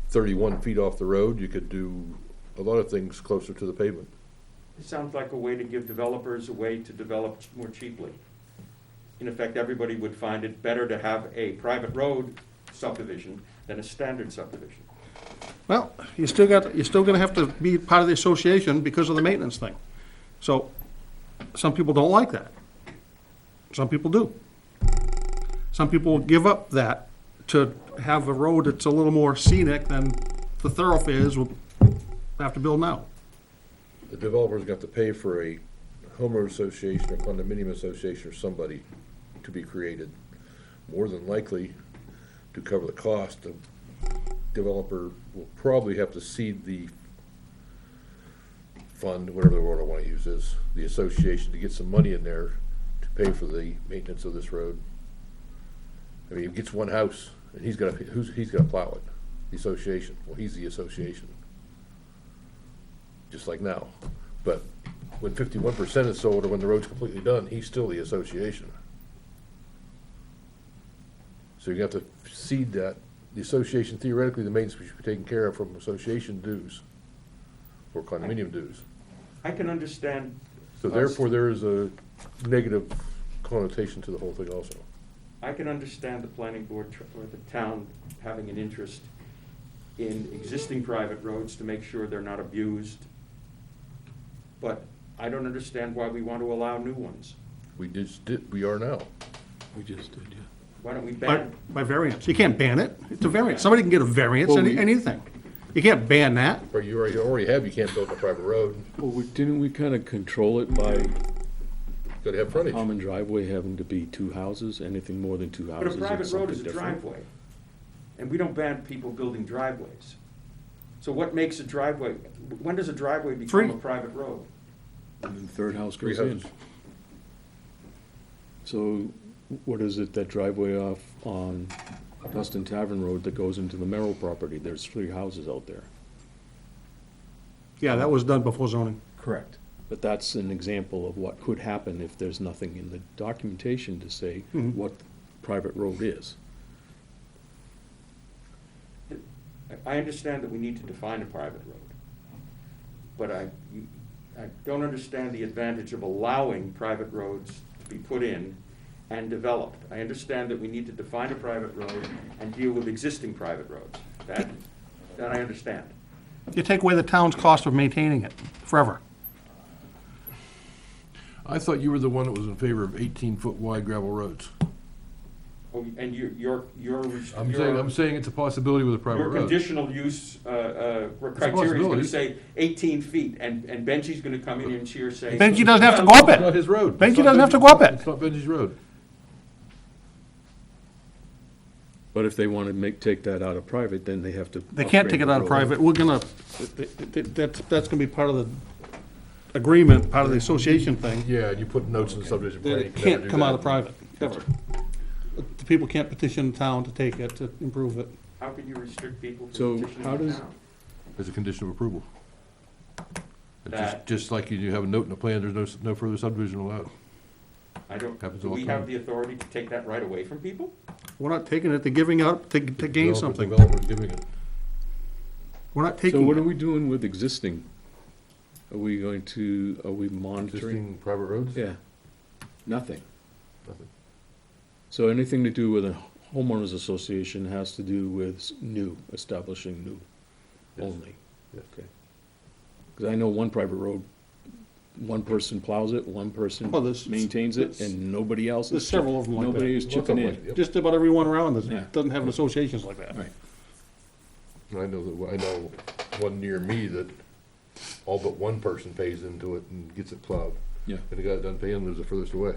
31 feet off the road. You could do a lot of things closer to the pavement. It sounds like a way to give developers a way to develop more cheaply. In effect, everybody would find it better to have a private road subdivision than a standard subdivision. well, you're still gonna have to be part of the association because of the maintenance thing. So, some people don't like that. Some people do. Some people give up that to have a road that's a little more scenic than the thoroughfares will have to build now. The developer's got to pay for a homeowner association or condominium association or somebody to be created. More than likely, to cover the cost, the developer will probably have to seed the fund, whatever the word I want to use is, the association, to get some money in there to pay for the maintenance of this road. I mean, he gets one house, and he's gonna plow it, the association. Well, he's the association. Just like now. But when 51% is sold, or when the road's completely done, he's still the association. So you have to seed that. The association, theoretically, the maintenance should be taken care of from association dues or condominium dues. I can understand. So therefore, there is a negative connotation to the whole thing also. I can understand the planning board or the town having an interest in existing private roads to make sure they're not abused. But I don't understand why we want to allow new ones. We are now. We just did, yeah. Why don't we ban? By variance. You can't ban it. It's a variance. Somebody can get a variance, Well, we- anything. You can't ban that. Or you already have, you can't build a private road. Well, didn't we kind of control it by Gotta have frontage. common driveway having to be two houses? Anything more than two But houses a is private road is something a different? driveway. And we don't ban people building driveways. So what makes a driveway, when does a driveway become Three. a private road? And then the third house Three goes in. houses. So what is it, that driveway off on Dustin Tavern Road that goes into the Merrill property? There's 3 houses out there. Yeah, that was done before zoning. Correct. But that's an example of what could happen if there's nothing in the documentation to say what private road is. I understand that we need to define a private road. But I don't understand the advantage of allowing private roads to be put in and developed. I understand that we need to define a private road and deal with existing private roads. That I understand. You take away the town's cost of maintaining it forever. I thought you were the one that was in favor of 18-foot wide gravel roads. Oh, and your I'm saying it's a possibility with a private your road. conditional use criteria is going possibility. to say 18 feet, and Benji's going to come in and cheer say. Benji doesn't have to go up It's not it. his road. Benji It's not doesn't have to Benji's- go up it. It's not Benji's road. But if they want to take that out of private, then they have to. They can't take it out of private. We're gonna, that's gonna be part of the agreement, part of the association thing. Yeah, and you put notes in the subdivision plan. That you it can can't never do come out that. of private, ever. The people can't petition the town to take it, to improve it. How can you restrict people So from petitioning how the does- town? As a condition of approval. that Just like you have a note in the plan, there's no further subdivision allowed. I don't, Happens do all the we have time. the authority to take that right away from people? We're not taking it, they're giving up to gain something. Developer's giving it. We're not So taking what are it. we doing with existing? Are we monitoring? Existing private roads? Yeah, nothing. Nothing. So anything to do with a homeowners association has to do with establishing new Yes. only. Yes. Okay. Because I know one private road, one person plows it, one person Well, there's- maintains it, there's- and nobody else is. There's several of them like Nobody that. is chipping in. Yep. Just about everyone around Yeah. that doesn't have associations like that. Right. I know one near me that all but one person pays into it and gets it plowed. Yeah. And the guy that doesn't pay in lives the furthest away.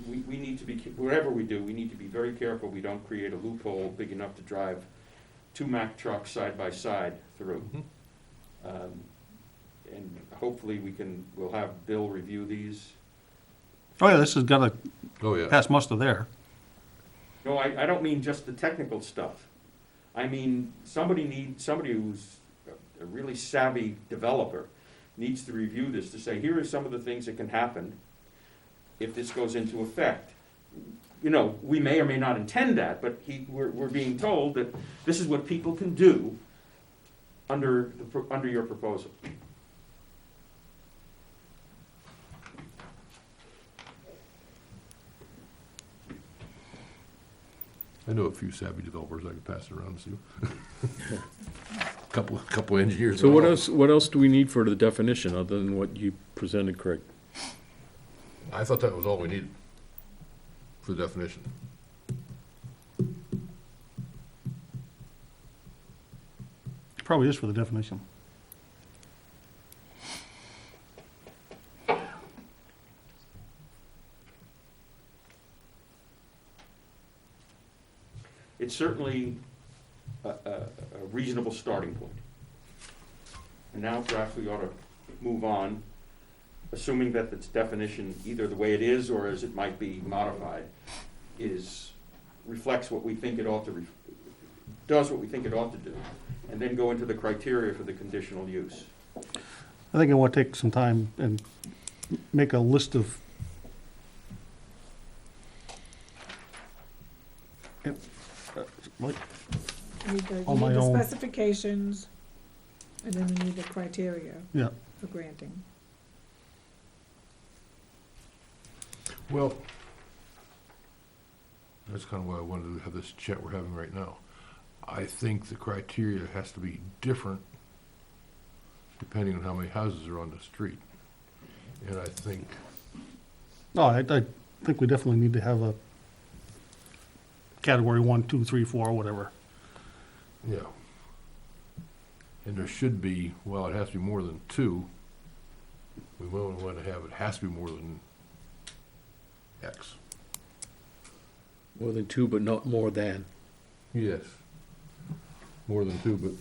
We need to be, whatever we do, we need to be very careful we don't create a loophole big enough to drive two Mack trucks side by side through. And hopefully we'll have Bill review these. Oh, yeah, this has got Oh, to yeah. pass muster there. No, I don't mean just the technical stuff. I mean, somebody who's a really savvy developer needs to review this to say, here are some of the things that can happen if this goes into effect. You know, we may or may not intend that, but we're being told that this is what people can do under your proposal. I know a few savvy developers I could pass it around to. Couple engineers. So what else do we need for the definition other than what you presented, Craig? I thought that was all we needed for the definition. Probably is for the definition. It's certainly a reasonable starting point. And now perhaps we ought to move on, assuming that its definition, either the way it is or as it might be modified, reflects what we think it ought to, does what we think it ought to do, and then go into the criteria for the conditional use. I think I want to take some time and make a list of like, You need the On my own. specifications, and then we need the criteria yeah, for granting. Well, that's kind of why I wanted to have this chat we're having right now. I think the criteria has to be different depending on how many houses are on the street. And I think, no, I think we definitely need to have a category 1, 2, 3, 4, whatever. yeah. And there should be, well, it has to be more than two. We won't want to have, it has to be more than X. More than two, but not more than. Yes. More than two, but.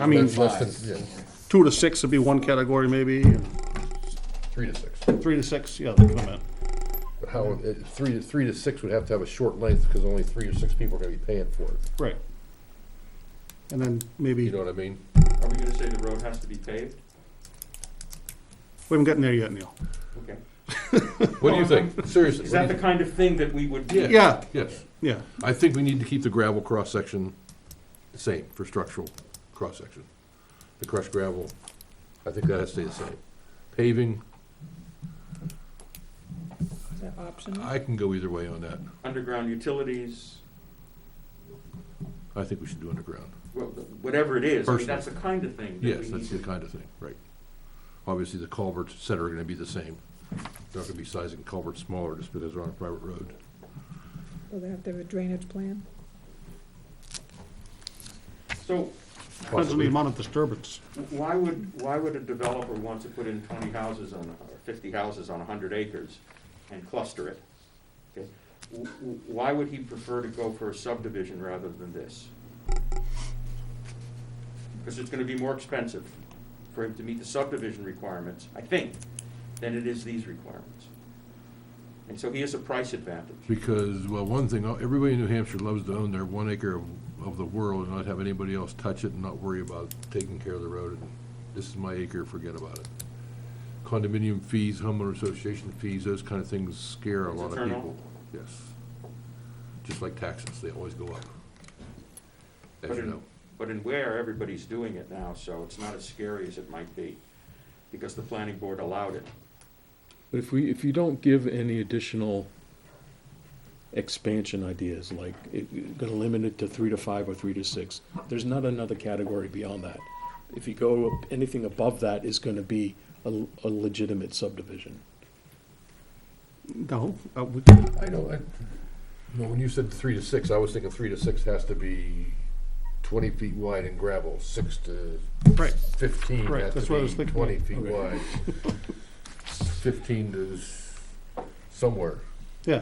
I mean, That's less than, yeah, 2 to 6 would be one category maybe, and 3 to 6. 3 to 6, yeah, that's what I meant. But how, 3 to 6 would have to have a short length because only 3 or 6 people are going to be paying for it. Right. And then maybe, You know what I mean? Are we gonna say the road has to be paved? we haven't gotten there yet, Neil. Okay. What do you think? Seriously? Is what that do the you- kind of thing that we would do? Yeah, Yes. yeah. I think we need to keep the gravel cross-section the same for structural cross-section. The crushed gravel, I think that has to stay the same. Paving, Is that optional? I can go either way on that. Underground utilities, I think we should do underground. well, whatever it is, I mean, Personally. that's the kind of thing that Yes, we that's need the to. kind of thing, right. Obviously, the culverts, et cetera, are gonna be the same. They're not gonna be sizing culverts smaller just because they're on a private road. Will they have to have a drainage plan? So, Depends on the amount of disturbance. why would a developer want to put in 20 houses on, or 50 houses on 100 acres and cluster it? Okay. Why would he prefer to go for a subdivision rather than this? Because it's gonna be more expensive for him to meet the subdivision requirements, I think, than it is these requirements. And so he has a price advantage. Because, well, one thing, everybody in New Hampshire loves to own their 1 acre of the world and not have anybody else touch it and not worry about taking care of the road. And this is my acre, forget about it. Condominium fees, homeowner association fees, those kind of things scare a It's lot of eternal. people. Yes. Just like taxes, they always go up. As But you in- know. But in Ware, everybody's doing it now, so it's not as scary as it might be, because the planning board allowed it. But if you don't give any additional expansion ideas, like gonna limit it to 3 to 5 or 3 to 6, there's not another category beyond that. If you go anything above that is gonna be a legitimate subdivision. No, I know, no, when you said 3 to 6, I was thinking 3 to 6 has to be 20 feet wide and gravel, 6 to right, 15 Right, has that's to what I was be thinking. 20 feet Okay. wide. 15 to somewhere. yeah.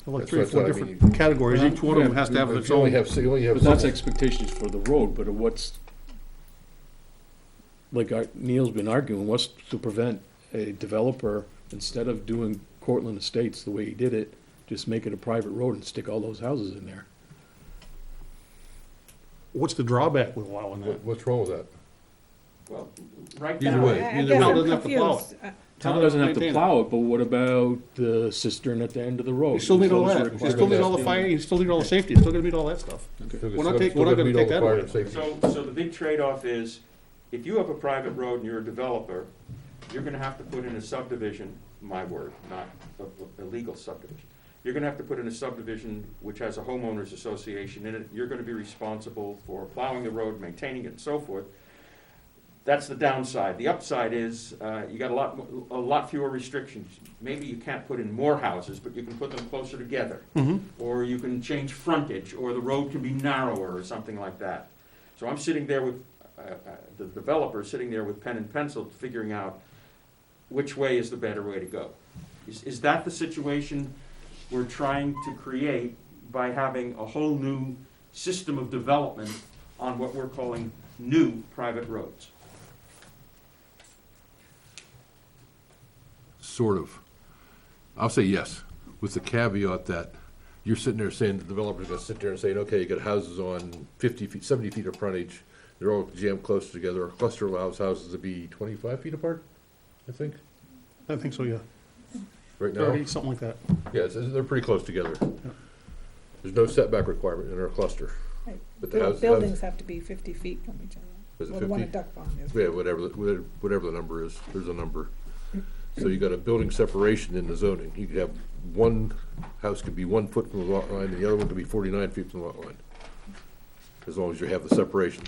Like That's three or what I four thought, I different mean, categories, each one of them has to have If its you only own. have, you only have But that's some- expectations for the road, but what's, like Neil's been arguing, what's to prevent a developer, instead of doing Cortland Estates the way he did it, just make it a private road and stick all those houses in there? What's the drawback with allowing that? What's wrong with that? Well, right Either now, way. I either guess way. I'm Doesn't have to plow confused. Town doesn't have to Maintain it. plow it, but what about the cistern at the end of the road? You still need all Those are that, you still need all the required. fire, you still need all the safety, you still gotta meet all that stuff. Okay. Still We're not gotta- take- still we're not gotta gonna meet all take the that fire away. and safety. so the big trade-off is, if you have a private road and you're a developer, you're gonna have to put in a subdivision, my word, not a legal subdivision. You're gonna have to put in a subdivision which has a homeowners association in it. You're gonna be responsible for plowing the road, maintaining it, and so forth. That's the downside. The upside is, you got a lot fewer restrictions. Maybe you can't put in more houses, but you can put them closer together. Or you can change frontage, or the road can be narrower, or something like that. So I'm sitting there with, the developer sitting there with pen and pencil, figuring out which way is the better way to go. Is that the situation we're trying to create by having a whole new system of development on what we're calling new private roads? Sort of. I'll say yes, with the caveat that you're sitting there saying, the developer's gonna sit there and saying, okay, you got houses on 50 feet, 70 feet of frontage, they're all jammed close together. A cluster allows houses to be 25 feet apart, I think, I think so, yeah, right now. 30, something like that. Yeah, they're pretty close together. There's no setback requirement in our cluster. Right. But the house- Buildings have to be 50 feet from each Is other. it Well, the one 50? at Duck Pond is. Yeah, whatever the number is, there's a number. So you got a building separation in the zoning. You could have one house could be 1 foot from the lot line, and the other one could be 49 feet from the lot line. As long as you have the separation.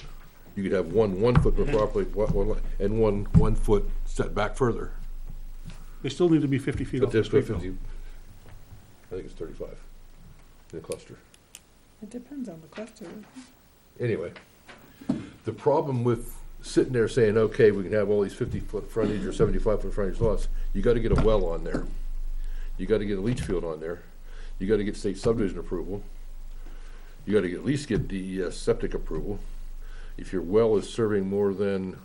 You could have one 1 foot from the property, one line, and one 1 foot set back further. They still need to be 50 feet But off the this street, 50, though. I think it's 35 in the cluster. It depends on the cluster. Anyway, the problem with sitting there saying, okay, we can have all these 50-foot frontage or 75-foot frontage lots, you gotta get a well on there. You gotta get a leach field on there. You gotta get state subdivision approval. You gotta at least get DES septic approval. If your well is serving more than,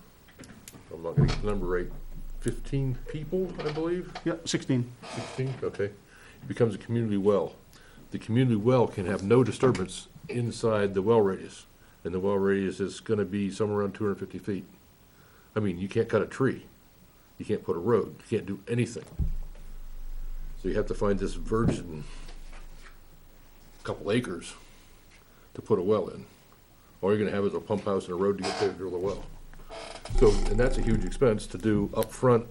I'm not gonna get the number right, 15 people, I believe? Yeah, 16. 16, okay. It becomes a community well. The community well can have no disturbance inside the well radius. And the well radius is gonna be somewhere around 250 feet. I mean, you can't cut a tree. You can't put a road. You can't do anything. So you have to find this virgin couple acres to put a well in. All you're gonna have is a pump house and a road to get there to drill a well. So, and that's a huge expense to do up front,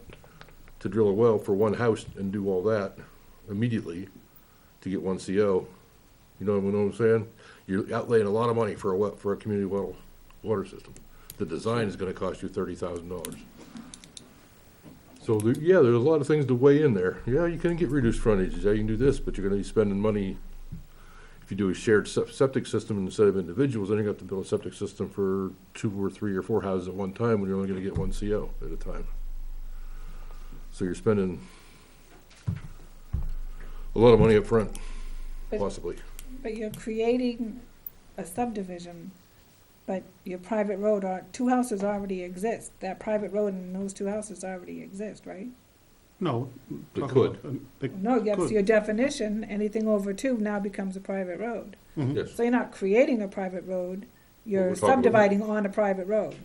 to drill a well for one house and do all that immediately to get one CO. You know what I'm saying? You're outlaying a lot of money for a well, for a community well, water system. The design is gonna cost you $30,000. So, yeah, there's a lot of things to weigh in there. Yeah, you can get reduced frontage, yeah, you can do this, but you're gonna be spending money. If you do a shared septic system instead of individuals, then you have to build a septic system for 2 or 3 or 4 houses at one time when you're only gonna get one CO at a time. So you're spending a lot of money up front, But- possibly. But you're creating a subdivision, but your private road, 2 houses already exist. That private road and those 2 houses already exist, right? No. They talk could. about- they No, that's could. your definition, anything over 2 now becomes a private road. Mhm. Yes. So you're not creating a private road, you're we're talking about- subdividing on a private road.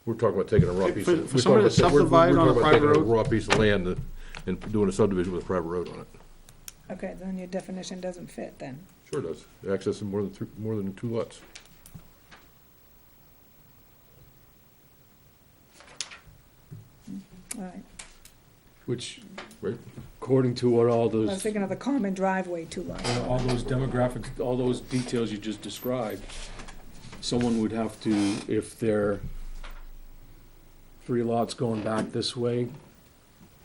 We're talking about taking a raw For- piece for of. we're talking somebody about to ta- we're- subdivide we're on a talking about private taking road? raw piece of land and doing a subdivision with a private road on it. Okay, then your definition doesn't fit then. Sure does. Accessing more than 2 lots. All right. Which, Right. according to what all I was those, thinking of the common driveway 2 lots. all those demographics, all those details you just described, someone would have to, if they're 3 lots going back this way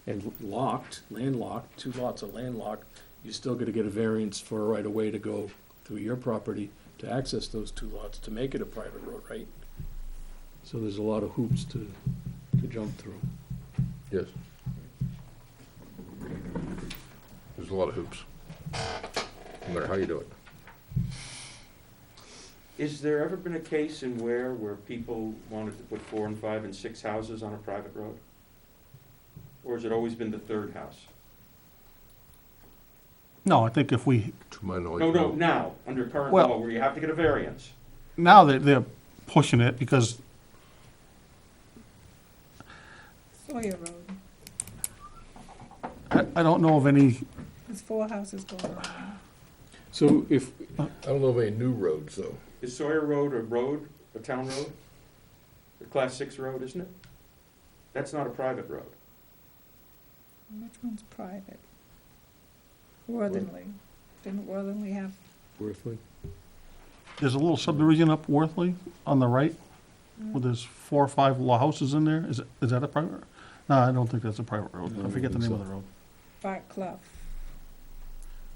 and landlocked, 2 lots are landlocked, you still gotta get a variance for a right of way to go through your property to access those 2 lots, to make it a private road, right? So there's a lot of hoops to jump through. Yes. There's a lot of hoops. No matter how you do it. Is there ever been a case in where people wanted to put 4 and 5 and 6 houses on a private road? Or has it always been the 3rd house? No, I think if we, To my knowledge. No, now, under current Well- law, where you have to get a variance. now they're pushing it because Sawyer Road, I don't know of any, there's 4 houses going on. So if, I don't know of any new roads, though. Is Sawyer Road, a town road? A class 6 road, isn't it? That's not a private road. Which one's private? Worthingly. Didn't Worthingly have, Worthley, there's a little subdivision up Worthley on the right, where there's 4 or 5 houses in there. Is that a private? No, I don't think that's a private road. No, I I forget the don't name think of the road. Bart Clough?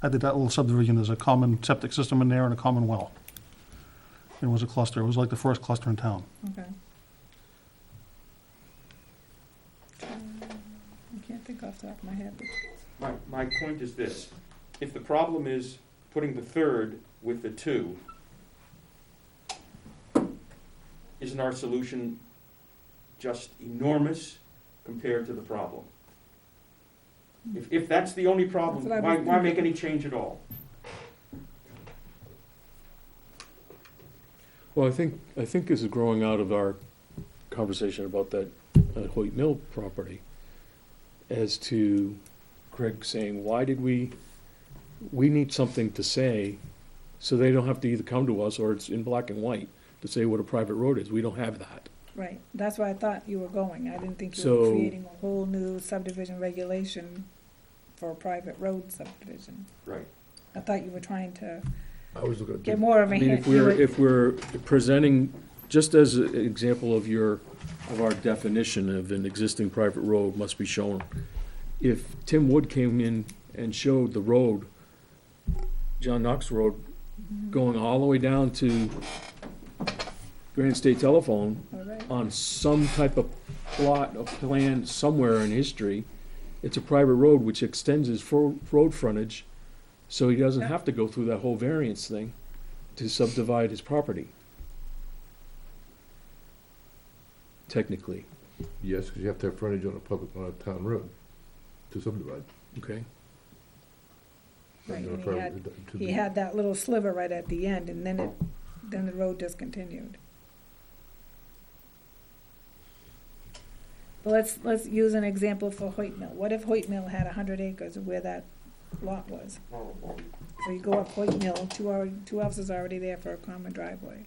I did that little subdivision, there's a common septic system in there and a common well. It was a cluster, it was like the first cluster in town. Okay. I can't think off the top of my head. My point is this, if the problem is putting the 3rd with the 2, isn't our solution just enormous compared to the problem? If that's the only problem, That's what I was why make thinking. any change at all? well, I think this is growing out of our conversation about that Hoyt Mill property, as to Craig saying, why did we need something to say, so they don't have to either come to us, or it's in black and white, to say what a private road is. We don't have that. Right, that's where I thought you were going. I didn't think you So- were creating a whole new subdivision regulation for a private road subdivision. Right. I thought you were trying to I was looking at. get more of a I mean, hint. if we're presenting, just as an example of our definition of an existing private road must be shown, if Tim Wood came in and showed the road, John Knox Road, going all the way down to Granite State Telephone, All right. on some type of plot or plan somewhere in history, it's a private road which extends his road frontage, so he doesn't have to go through that whole variance thing to subdivide his property. Technically, Yes, because you have to have frontage on a town road to subdivide. okay? Right, On a and private- to he the- had that little sliver right at the end, and then the road discontinued. But let's use an example for Hoyt Mill. What if Hoyt Mill had 100 acres of where that lot was? So you go up Hoyt Mill, 2 houses already there for a common driveway.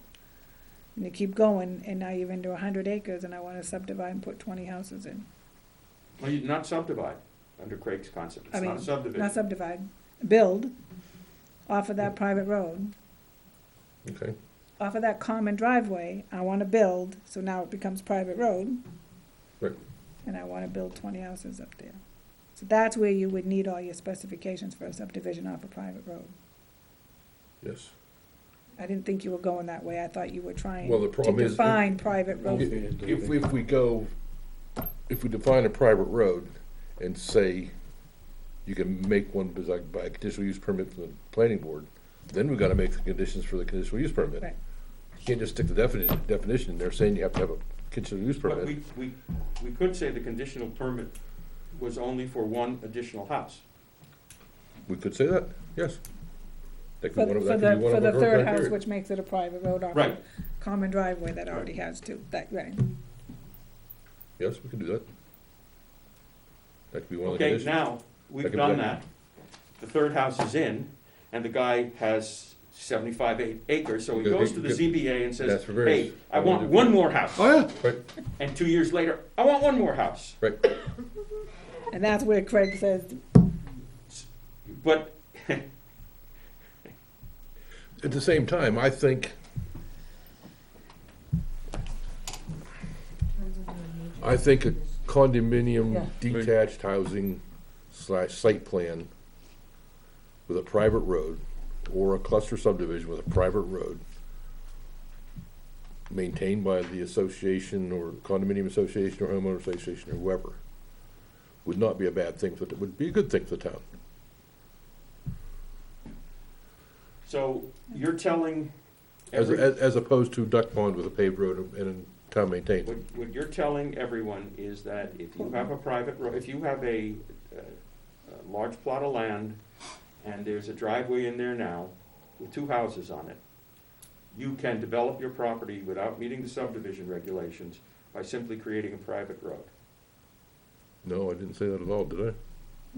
And you keep going, and now you're into 100 acres, and I want to subdivide and put 20 houses in. Well, you not subdivide, under Craig's concept. I It's not a mean, subdivision. Not subdivide, build off of that private road. Okay, Off of that common driveway, I wanna build, so now it becomes private road. Right. And I wanna build 20 houses up there. So that's where you would need all your specifications for a subdivision off a private road. yes. I didn't think you were going that way, I thought you were trying Well, the to problem is- define private road. If we define a private road and say you can make one by a conditional use permit from the planning board, then we've got to make the conditions for the conditional use permit. Right. You can't just stick the definition in there saying you have to have a conditional use But permit. we could say the conditional permit was only for one additional house. We could say that, yes. That For, could be one of, for that could the, be one for of the our third house, criteria. which makes it a private road off a Right. common driveway that already has two, that, right. Yes, we can do that. That could be one of the Okay, conditions. now, That we've could be done that. that. The third house is in, and the guy has 75 acres, so he Good, goes to the good. ZBA and That's says, for hey, variance. I want do- one more house. Oh, yeah, Right, And 2 years later, I want one more house. right. And that's where Craig says, But, At the same time, I think a condominium detached housing / site plan with a private road, or a cluster subdivision with a private road, maintained by the association or condominium association or homeowner association or whoever, would not be a bad thing, but it would be a good thing for the town. so you're telling As, every, as opposed to duck pond with a paved road and a town maintained. what you're telling everyone is that if you have a private road, if you have a large plot of land, and there's a driveway in there now with 2 houses on it, you can develop your property without meeting the subdivision regulations by simply creating a private road. No, I didn't say that at all, did I?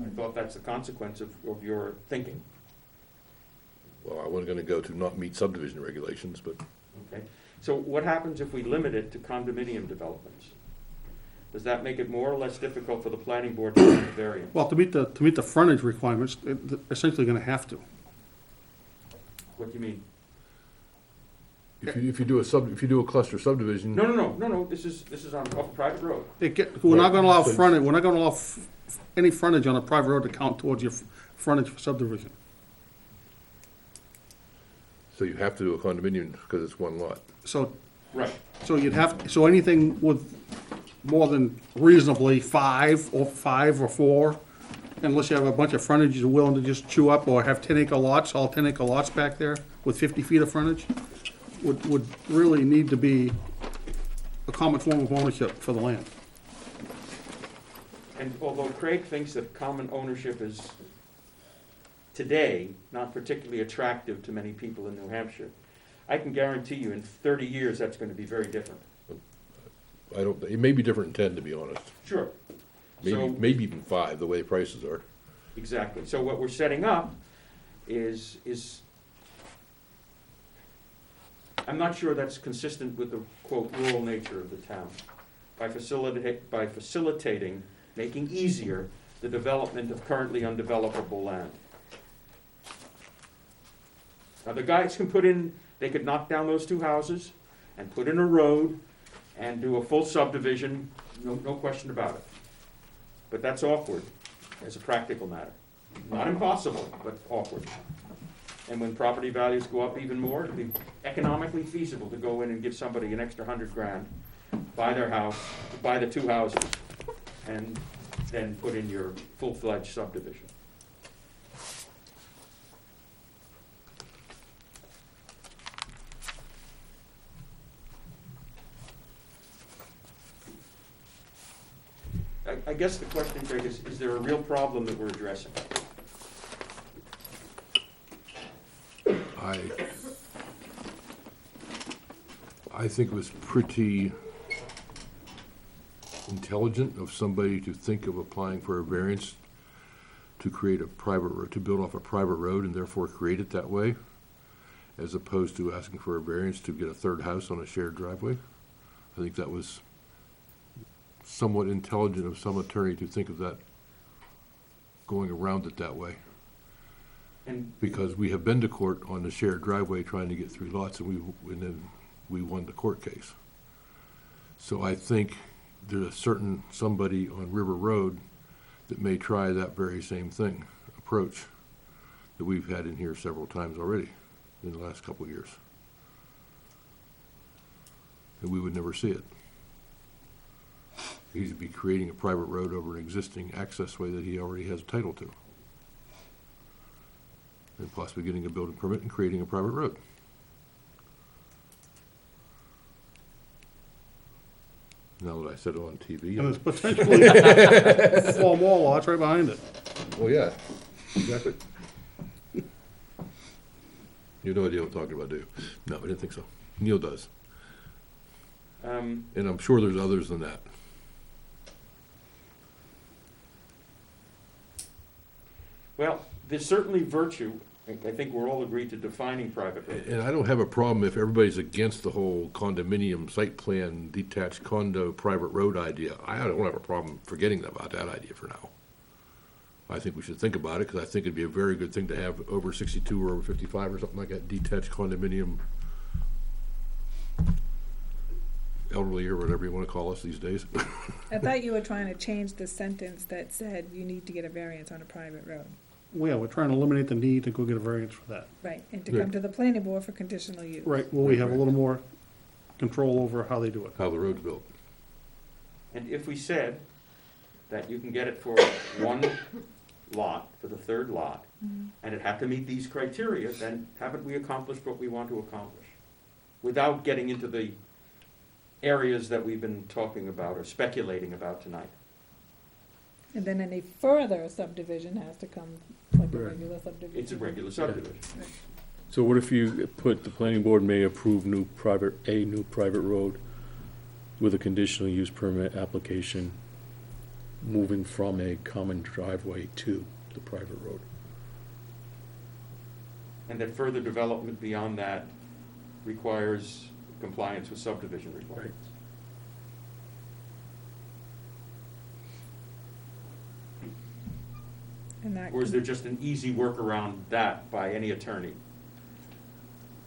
I thought that's the consequence of your thinking, Well, I wasn't gonna go to not meet subdivision regulations, but okay? So what happens if we limit it to condominium developments? Does that make it more or less difficult for the planning board to grant a variance? well, to meet the frontage requirements, they're essentially gonna have to. What do you mean? if you do a cluster subdivision. No, this is on, off a private road. We're not gonna allow Right. frontage, we're not gonna allow any frontage on a private road to count towards your frontage for subdivision. So you have to do a condominium because it's one lot. So, Right. so you'd have, so anything with more than reasonably five or 4, unless you have a bunch of frontage you're willing to just chew up, or have 10-acre lots, all 10-acre lots back there with 50 feet of frontage, would really need to be a common form of ownership for the land. And although Craig thinks that common ownership is today not particularly attractive to many people in New Hampshire, I can guarantee you in 30 years, that's going to be very different. It may be different in 10, to be honest. Sure. Maybe, So- maybe even 5, the way prices are. Exactly. So what we're setting up is, I'm not sure that's consistent with the, quote, rural nature of the town. By facilitating, making easier the development of currently undevelopable land. Now, the guys can put in, they could knock down those 2 houses and put in a road and do a full subdivision, no question about it. But that's awkward as a practical matter. Not impossible, but awkward. And when property values go up even more, it'll be economically feasible to go in and give somebody an extra $100,000, buy their house, buy the 2 houses, and then put in your full-fledged subdivision. I guess the question, Craig, is there a real problem that we're addressing? I think it was pretty intelligent of somebody to think of applying for a variance to create a private road, to build off a private road and therefore create it that way, as opposed to asking for a variance to get a 3rd house on a shared driveway. I think that was somewhat intelligent of some attorney to think of that, going around it that way. And Because we have been to court on the shared driveway trying to get 3 lots, and then we won the court case. So I think there's a certain somebody on River Road that may try that very same thing, approach, that we've had in here several times already in the last couple of years. And we would never see it. He'd be creating a private road over an existing access way that he already has title to. And possibly getting a building permit and creating a private road. Now that I said it on TV. And there's potentially four more lots right behind it. Oh, yeah, exactly. You have no idea what I'm talking about, do you? No, I didn't think so. Neil does. And I'm sure there's others than that. Well, there's certainly virtue, I think we're all agreed to defining private road. And I don't have a problem if everybody's against the whole condominium, site plan, detached condo, private road idea. I don't have a problem forgetting about that idea for now. I think we should think about it, because I think it'd be a very good thing to have over 62 or over 55 or something like that, detached condominium, elderly or whatever you want to call us these days. I thought you were trying to change the sentence that said you need to get a variance on a private road. Well, yeah, we're trying to eliminate the need to go get a variance for that. Right, and to Yeah. come to the planning board for conditional use. Right, well, we have a little more control over how they do it. How the road's built. And if we said that you can get it for one lot, for the third lot, and it had to meet these criteria, then haven't we accomplished what we want to accomplish? Without getting into the areas that we've been talking about or speculating about tonight. And then any further subdivision has to come like a Right. regular subdivision. It's a regular subdivision. So what if you put, the planning board may approve new private road with a conditional use permit application moving from a common driveway to the private road? And that further development beyond that requires compliance with subdivision requirements. And that Or is there just an easy work around that by any attorney?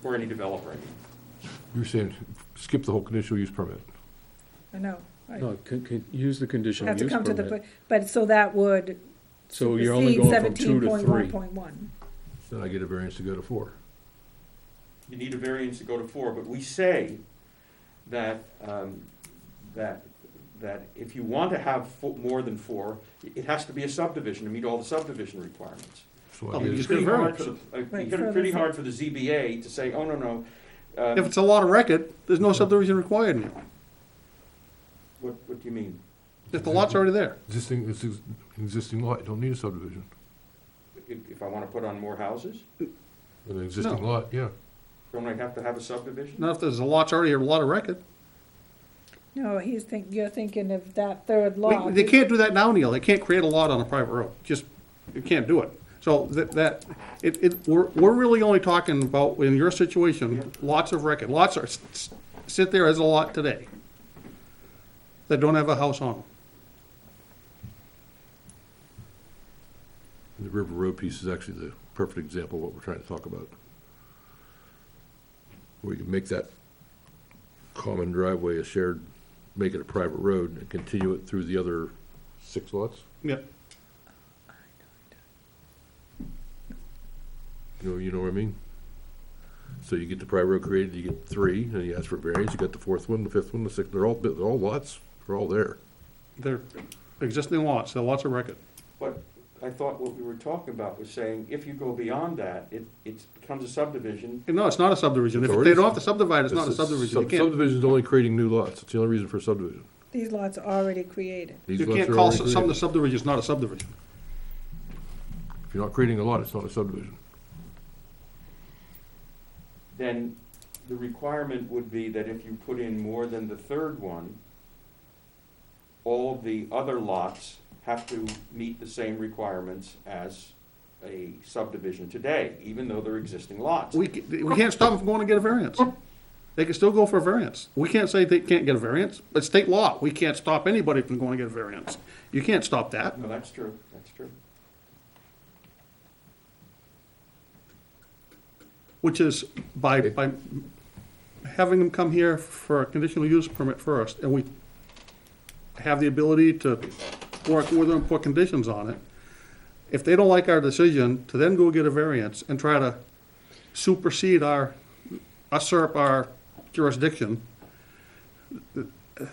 Or any developer, I mean? You're saying skip the whole conditional use permit. I know. I No, use the conditional have to use come to the, permit. but so that would So you're only going from 2 to 3. 17.1.1. Then I get a variance to go to 4. You need a variance to go to 4, but we say that, that if you want to have more than 4, it has to be a subdivision to meet all the subdivision requirements. So Oh, I you get just Pretty get a hard variance. for, Right, you get it pretty hard for the ZBA to say, oh, no. If it's a lot of record, there's no subdivision required now. What do you mean? If the lot's already there. existing lot, you don't need a subdivision. If I want to put on more houses, An existing No. lot, yeah. don't I have to have a subdivision? Not if there's a lot's already a lot of record. No, you're thinking of that third lot. They can't do that now, Neil. They can't create a lot on a private road. Just, you can't do it. So we're really only talking about, in your situation, lots of record. Lots are, sit there as a lot today that don't have a house on them. The River Road piece is actually the perfect example of what we're trying to talk about. Where you can make that common driveway a shared, make it a private road and continue it through the other 6 lots. Yep. You know what I mean? So you get the private road created, you get 3, and you ask for variance, you got the 4th one, the 5th one, the 6th, they're all lots, they're all there. They're existing lots. They're lots of record. But I thought what we were talking about was saying, if you go beyond that, it becomes a subdivision. No, it's not a subdivision. If It's they don't have to subdivide, it's not a subdivision. You can't, Subdivision's only creating new lots, it's the only reason for subdivision. These lots are already created. These you lots can't are call already something a created. subdivision, it's not a subdivision. If you're not creating a lot, it's not a subdivision. Then the requirement would be that if you put in more than the third one, all of the other lots have to meet the same requirements as a subdivision today, even though they're existing lots. We can't stop them from going to get a variance. They can still go for a variance. We can't say they can't get a variance, but state law, we can't stop anybody from going to get a variance. You can't stop that. No, that's true, that's true. Which is by having them come here for a conditional use permit first, and we have the ability to work with them, put conditions on it. If they don't like our decision, to then go get a variance and try to supersede usurp our jurisdiction,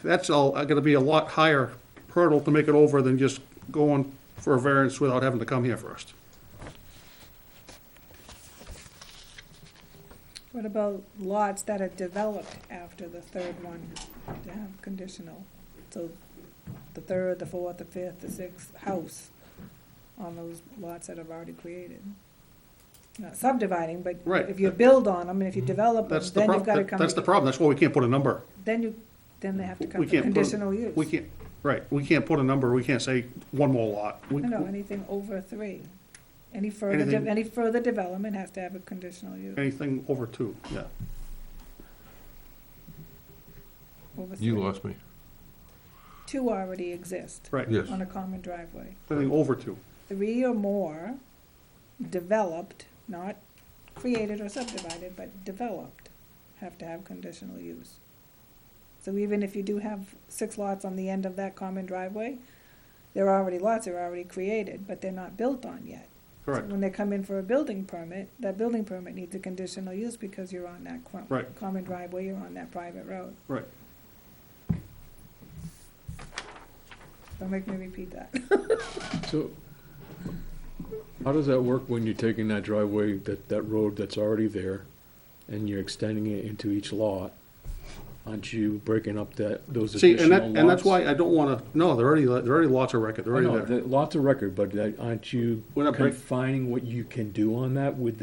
that's gonna be a lot higher hurdle to make it over than just going for a variance without having to come here first. What about lots that are developed after the third one to have conditional? So the third, the fourth, the fifth, the sixth house on those lots that have already created. Not subdividing, but Right. if you build on them and if you develop them, That's the then you've gotta problem, come. that's the problem, that's why we can't put a number. Then they have to come We for can't put a- conditional use. We can't, right, we can't put a number, we can't say one more lot. No, anything over 3. Any further, Anything- any further development has to have a conditional use. Anything over 2, yeah. Over You 3. lost me. 2 already exist Right, Yes. on a common driveway. anything over 2. 3 or more developed, not created or subdivided, but developed, have to have conditional use. So even if you do have 6 lots on the end of that common driveway, they're already lots, they're already created, but they're not built on yet. Correct. So when they come in for a building permit, that building permit needs a conditional use because you're on that Right. common driveway, you're on that private road. Right. Don't make me repeat that. So, how does that work when you're taking that driveway, that road that's already there, and you're extending it into each lot? Aren't you breaking up those See, additional lots? and that's why I don't wanna, no, they're already lots of record, they're I know, already there. lots of record, but aren't you We're not break- confining what you can do on that with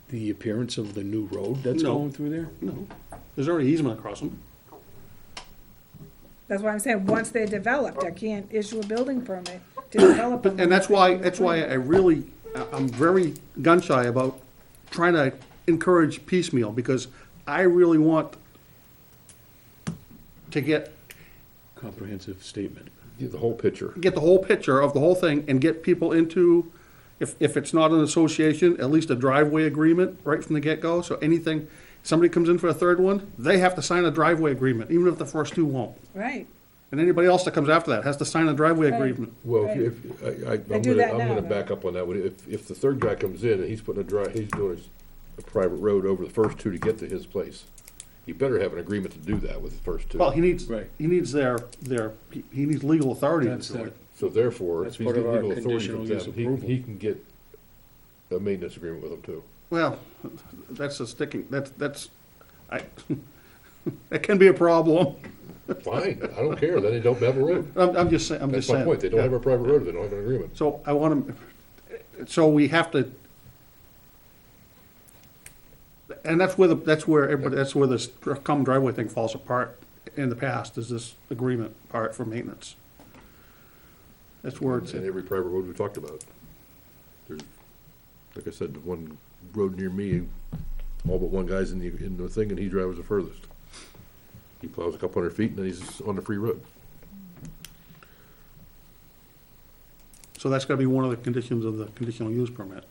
the appearance of the new road that's No. going through there? No, there's already easement across them. That's why I'm saying, once they're developed, I can't issue a building permit to develop them. And that's why I'm very gun shy about trying to encourage piecemeal, because I really want to get Comprehensive statement. Get the whole picture. the whole picture of the whole thing and get people into, if it's not an association, at least a driveway agreement right from the get-go, so anything, somebody comes in for a third one, they have to sign a driveway agreement, even if the first 2 won't. Right, And anybody else that comes after that has to sign a driveway Right. agreement. Well, Right. I'm do that now, gonna though. back up on that one. If the third guy comes in and he's putting he's doing a private road over the first 2 to get to his place, he better have an agreement to do that with the first 2. Well, he needs Right. he needs he needs legal authority to That's do that. it. So therefore, That's if he's part of getting our legal authority conditional from use them, approval. he can get a maintenance agreement with them too. Well, that's a sticking, that's, that can be a problem. Fine, I don't care, then they don't have a road. I'm just saying, That's my point, they don't have a private road, they don't have an agreement. So I want to, so we have to, and that's where this common driveway thing falls apart in the past, is this agreement part for maintenance. That's where it's, And every private road we talked about. There's, like I said, the one road near me, all but one guy's in the thing, and he drives the furthest. He plows a couple 100 feet, and then he's on the free road. so that's gotta be one of the conditions of the conditional use permit.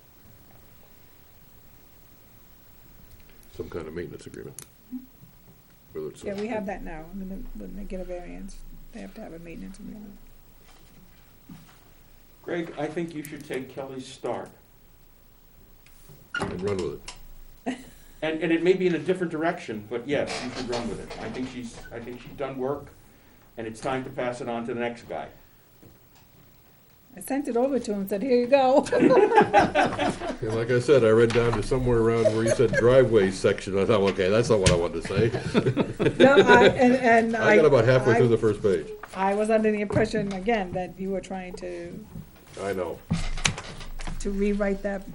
Some kind of maintenance agreement. Whether it's. yeah, we have that now, and then when they get a variance, they have to have a maintenance agreement. Greg, I think you should take Kelly's start. And run with it. And it may be in a different direction, but yes, you should run with it. I think she's done work, and it's time to pass it on to the next guy. I sent it over to him and said, here you go. And like I said, I read down to somewhere around where you said driveway section, I thought, okay, that's not what I wanted to say. No, and I got about halfway through the first page. I was under the impression, again, that you were trying to I know. rewrite that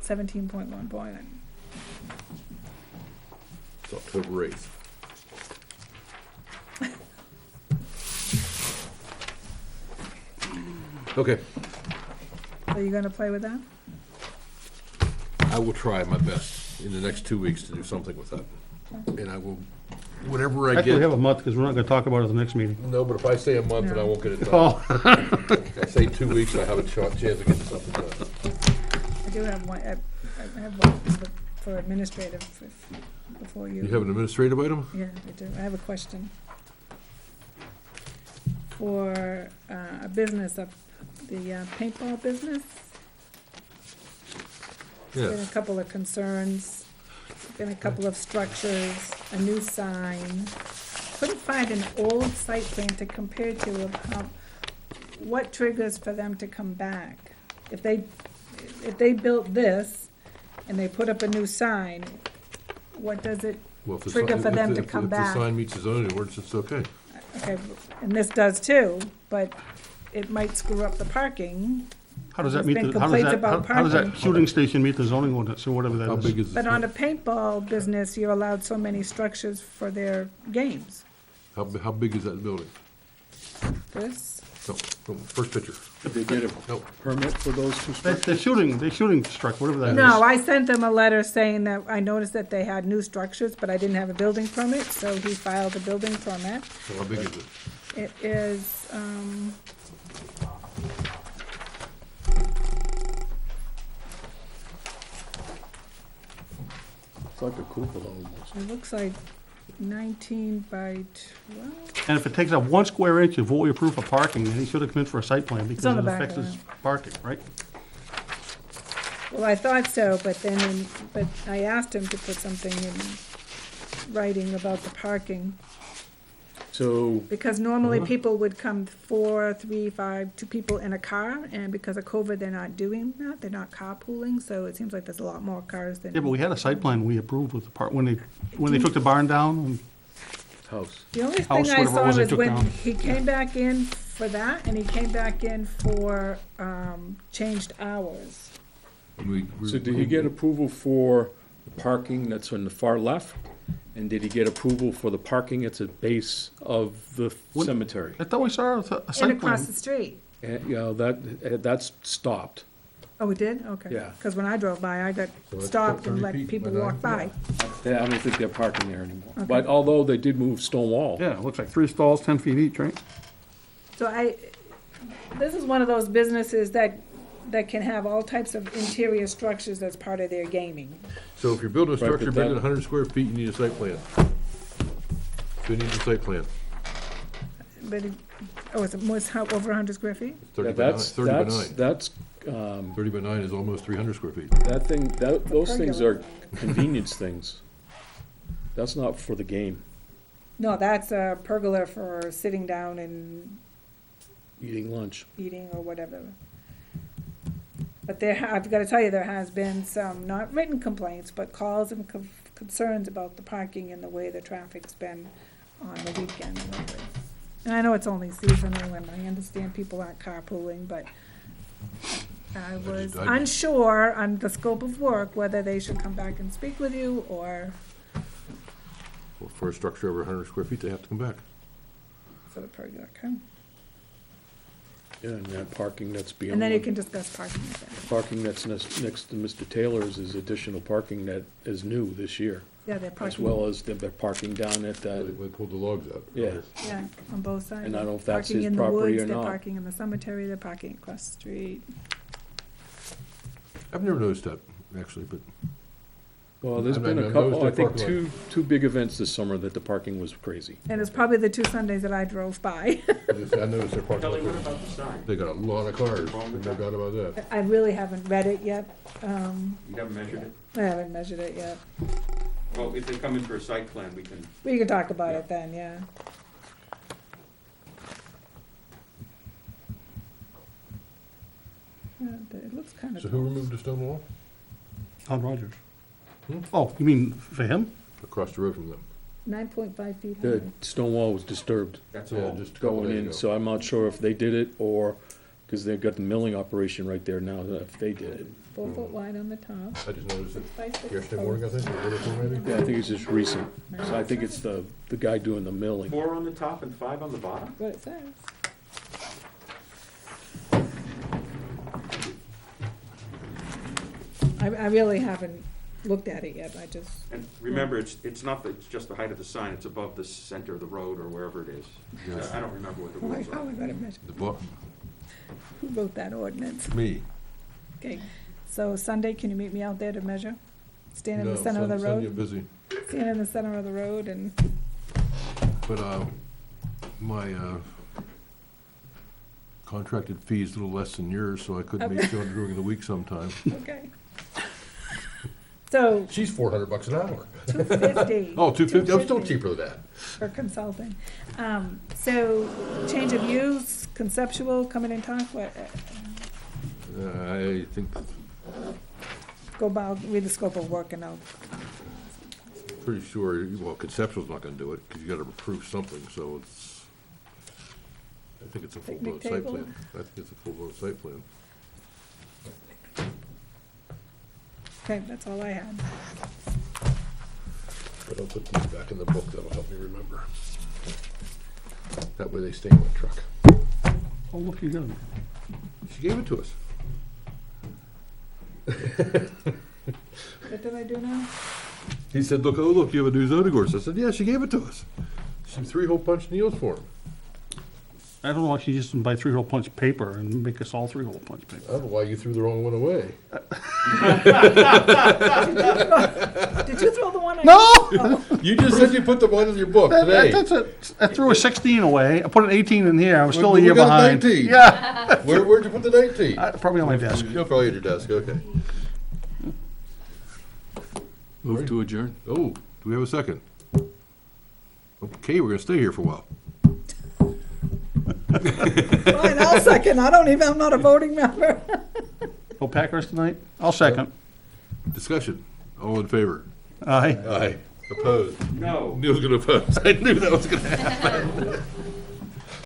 17.1 point. It's October 8th. Okay, Are you gonna play with that? I will try my best in the next 2 weeks to do something with that. And I will, whatever I Actually, we have get. a month, because we're not gonna talk about it at the next meeting. No, but if I say a month, then I won't get it done. Oh, If I say 2 weeks, I have a chance of getting something done. I do have one, I have one for administrative, before you. You have an administrative item? Yeah, I do. I have a question. For a business, the paintball business. Been a Yes. couple of concerns, been a couple of structures, a new sign. Couldn't find an old site plan to compare to of how, what triggers for them to come back. If they built this and they put up a new sign, what does it Well, if the trigger si- for if them the- to come If back? the sign meets the zoning ordinance, it's okay. Okay, and this does too, but it might screw up the parking. How does that There's meet, been the- how does complaints that, about how does that parking. shooting station meet the zoning ordinance or whatever that How is? big is But this? on a paintball business, you're allowed so many structures for their games. How big is that building? This, No, no, first picture. Did they get a No. permit for those two structures? They're shooting struck, whatever that is. no, I sent them a letter saying that I noticed that they had new structures, but I didn't have a building permit, so he filed a building permit. So how big is it? It is, It's like a cupola almost. it looks like 19 by 12. And if it takes up 1 square inch of what we approve for parking, then he should have come in for a site plan because on it the back affects his parking, right? Well, I thought so, but then, but I asked him to put something in writing about the parking. So, Because normally people would come 4, 3, 5, 2 people in a car, and because of COVID, they're not doing that, they're not carpooling, so it seems like there's a lot more cars than. Yeah, but we had a site plan we approved with the part, when they took the barn down, and house. The only house, thing I whatever it saw was they was took when down. he came back in for that, and he came back in for, changed hours. So did he get approval for the parking that's on the far left? And did he get approval for the parking at the base of the What- cemetery? I thought we saw a And site across the plan. street. Yeah, that's stopped. Oh, we did? Okay. Yeah. Because when I drove by, I got So it's stopped and 30 let feet people by walk by. nine? I don't think they're parking there anymore. Okay. But although they did move stone wall. Yeah, it looks like 3 stalls, 10 feet each, right? So this is one of those businesses that can have all types of interior structures as part of their gaming. So if you're building a Right, but structure bigger than that- 100 square feet, you need a site plan. So you need a site plan. But it's over 100 square feet? It's 30 Yeah, by 9. that's, 30 by 9. that's, 30 by 9 is almost 300 square feet. that thing, those things pergola. are convenience things. That's not for the game, No, that's a pergola for sitting down and eating lunch. eating or whatever. But I've got to tell you, there has been some, not written complaints, but calls and concerns about the parking and the way the traffic's been on the weekend. And I know it's only seasonal, and I understand people aren't carpooling, but I was I- unsure on the scope of work, whether they should come back and speak with you, or Well, for a structure over 100 square feet, they have to come back. for the pergola. Okay. Yeah, and that parking that's beyond. And then you can discuss parking with them. Parking that's next to Mr. Taylor's is additional parking that is new this year, Yeah, they're as parking, well as they're parking down at They that, pulled the logs out. yeah. yeah, on both sides. And I don't know if that's Parking his in the property woods, or they're not. parking in the cemetery, they're parking across the street. I've never noticed that, actually, but Well, there's I've been a noticed couple, I their think parking two big events this summer that the parking was crazy. And it's probably the 2 Sundays that I drove by. I noticed their parking Kelly, what lot. about the sign? They got a lot of cars, no doubt about that. I really haven't read it yet. You haven't measured it? I haven't measured it yet. Well, if they come in for a site plan, we can, We can talk about it then, yeah. Yeah, it looks kind So of, who removed the stone wall? Todd Rogers. Hmm? Oh, you mean for him? Across the road from them. 9.5 feet The high. stone wall was disturbed that's Yeah, all. just a couple going days in, ago. so I'm not sure if they did it or, because they've got the milling operation right there now, if they did it. 4 foot wide on the top. I just noticed it 6 by 6 yesterday morning, I posts. think, or the day before maybe. Yeah, I think it's just recent, so I think it's the guy doing the milling. 4 on the top and 5 on the bottom? That's what it says. I really haven't looked at it yet, I just, And remember, it's not that it's just the height of the sign, it's above the center of the road or wherever it is. Yes. I don't remember what the oh, rules I are. gotta measure. The book, Who wrote that ordinance? me. Okay, so Sunday, can you meet me out there to measure? Stand in No, the center of the Sunday I'm road, busy. stand in the center of the road and, But, my, contracted fee is a little less than yours, so I could Okay. make sure during the week sometime. okay. So, She's $400 an hour. $250. Oh, $250, I'm still $250 cheaper than that. For consulting. So, change of use, conceptual, come in and talk, what, I think, go about, read the scope of work and I'll, pretty sure, well, conceptual's not gonna do it, because you gotta approve something, so it's, I think it's a Picnic full-blown site table? plan. I think it's a full-blown site plan. Okay, that's all I had. But I'll put these back in the book, that'll help me remember. That way they stay in the truck. Oh, look, you got it. She gave it to us. What did I do now? He said, look, oh, look, you have a new zoning ordinance. I said, yeah, she gave it to us. She three-hole punched Neil's for him. I don't know why she just didn't buy three-hole punch paper and make us all three-hole punch I paper. don't know why you threw the wrong one away. Did you throw the one I? No! You just said you put the one in your book today. That's it. I threw a 16 away. I put an 18 in here. I was still a We year got behind. 19. Yeah, Where'd you put the 19? probably on my desk. You're probably at your desk, okay. Move to adjourn. Oh, do we have a second? Okay, we're gonna stay here for a while. Fine, I'll second. I'm not a voting member. Go Packers tonight? I'll second. Discussion, all in favor? Aye. Aye. Opposed? No. Neil's gonna oppose. I knew that was gonna happen.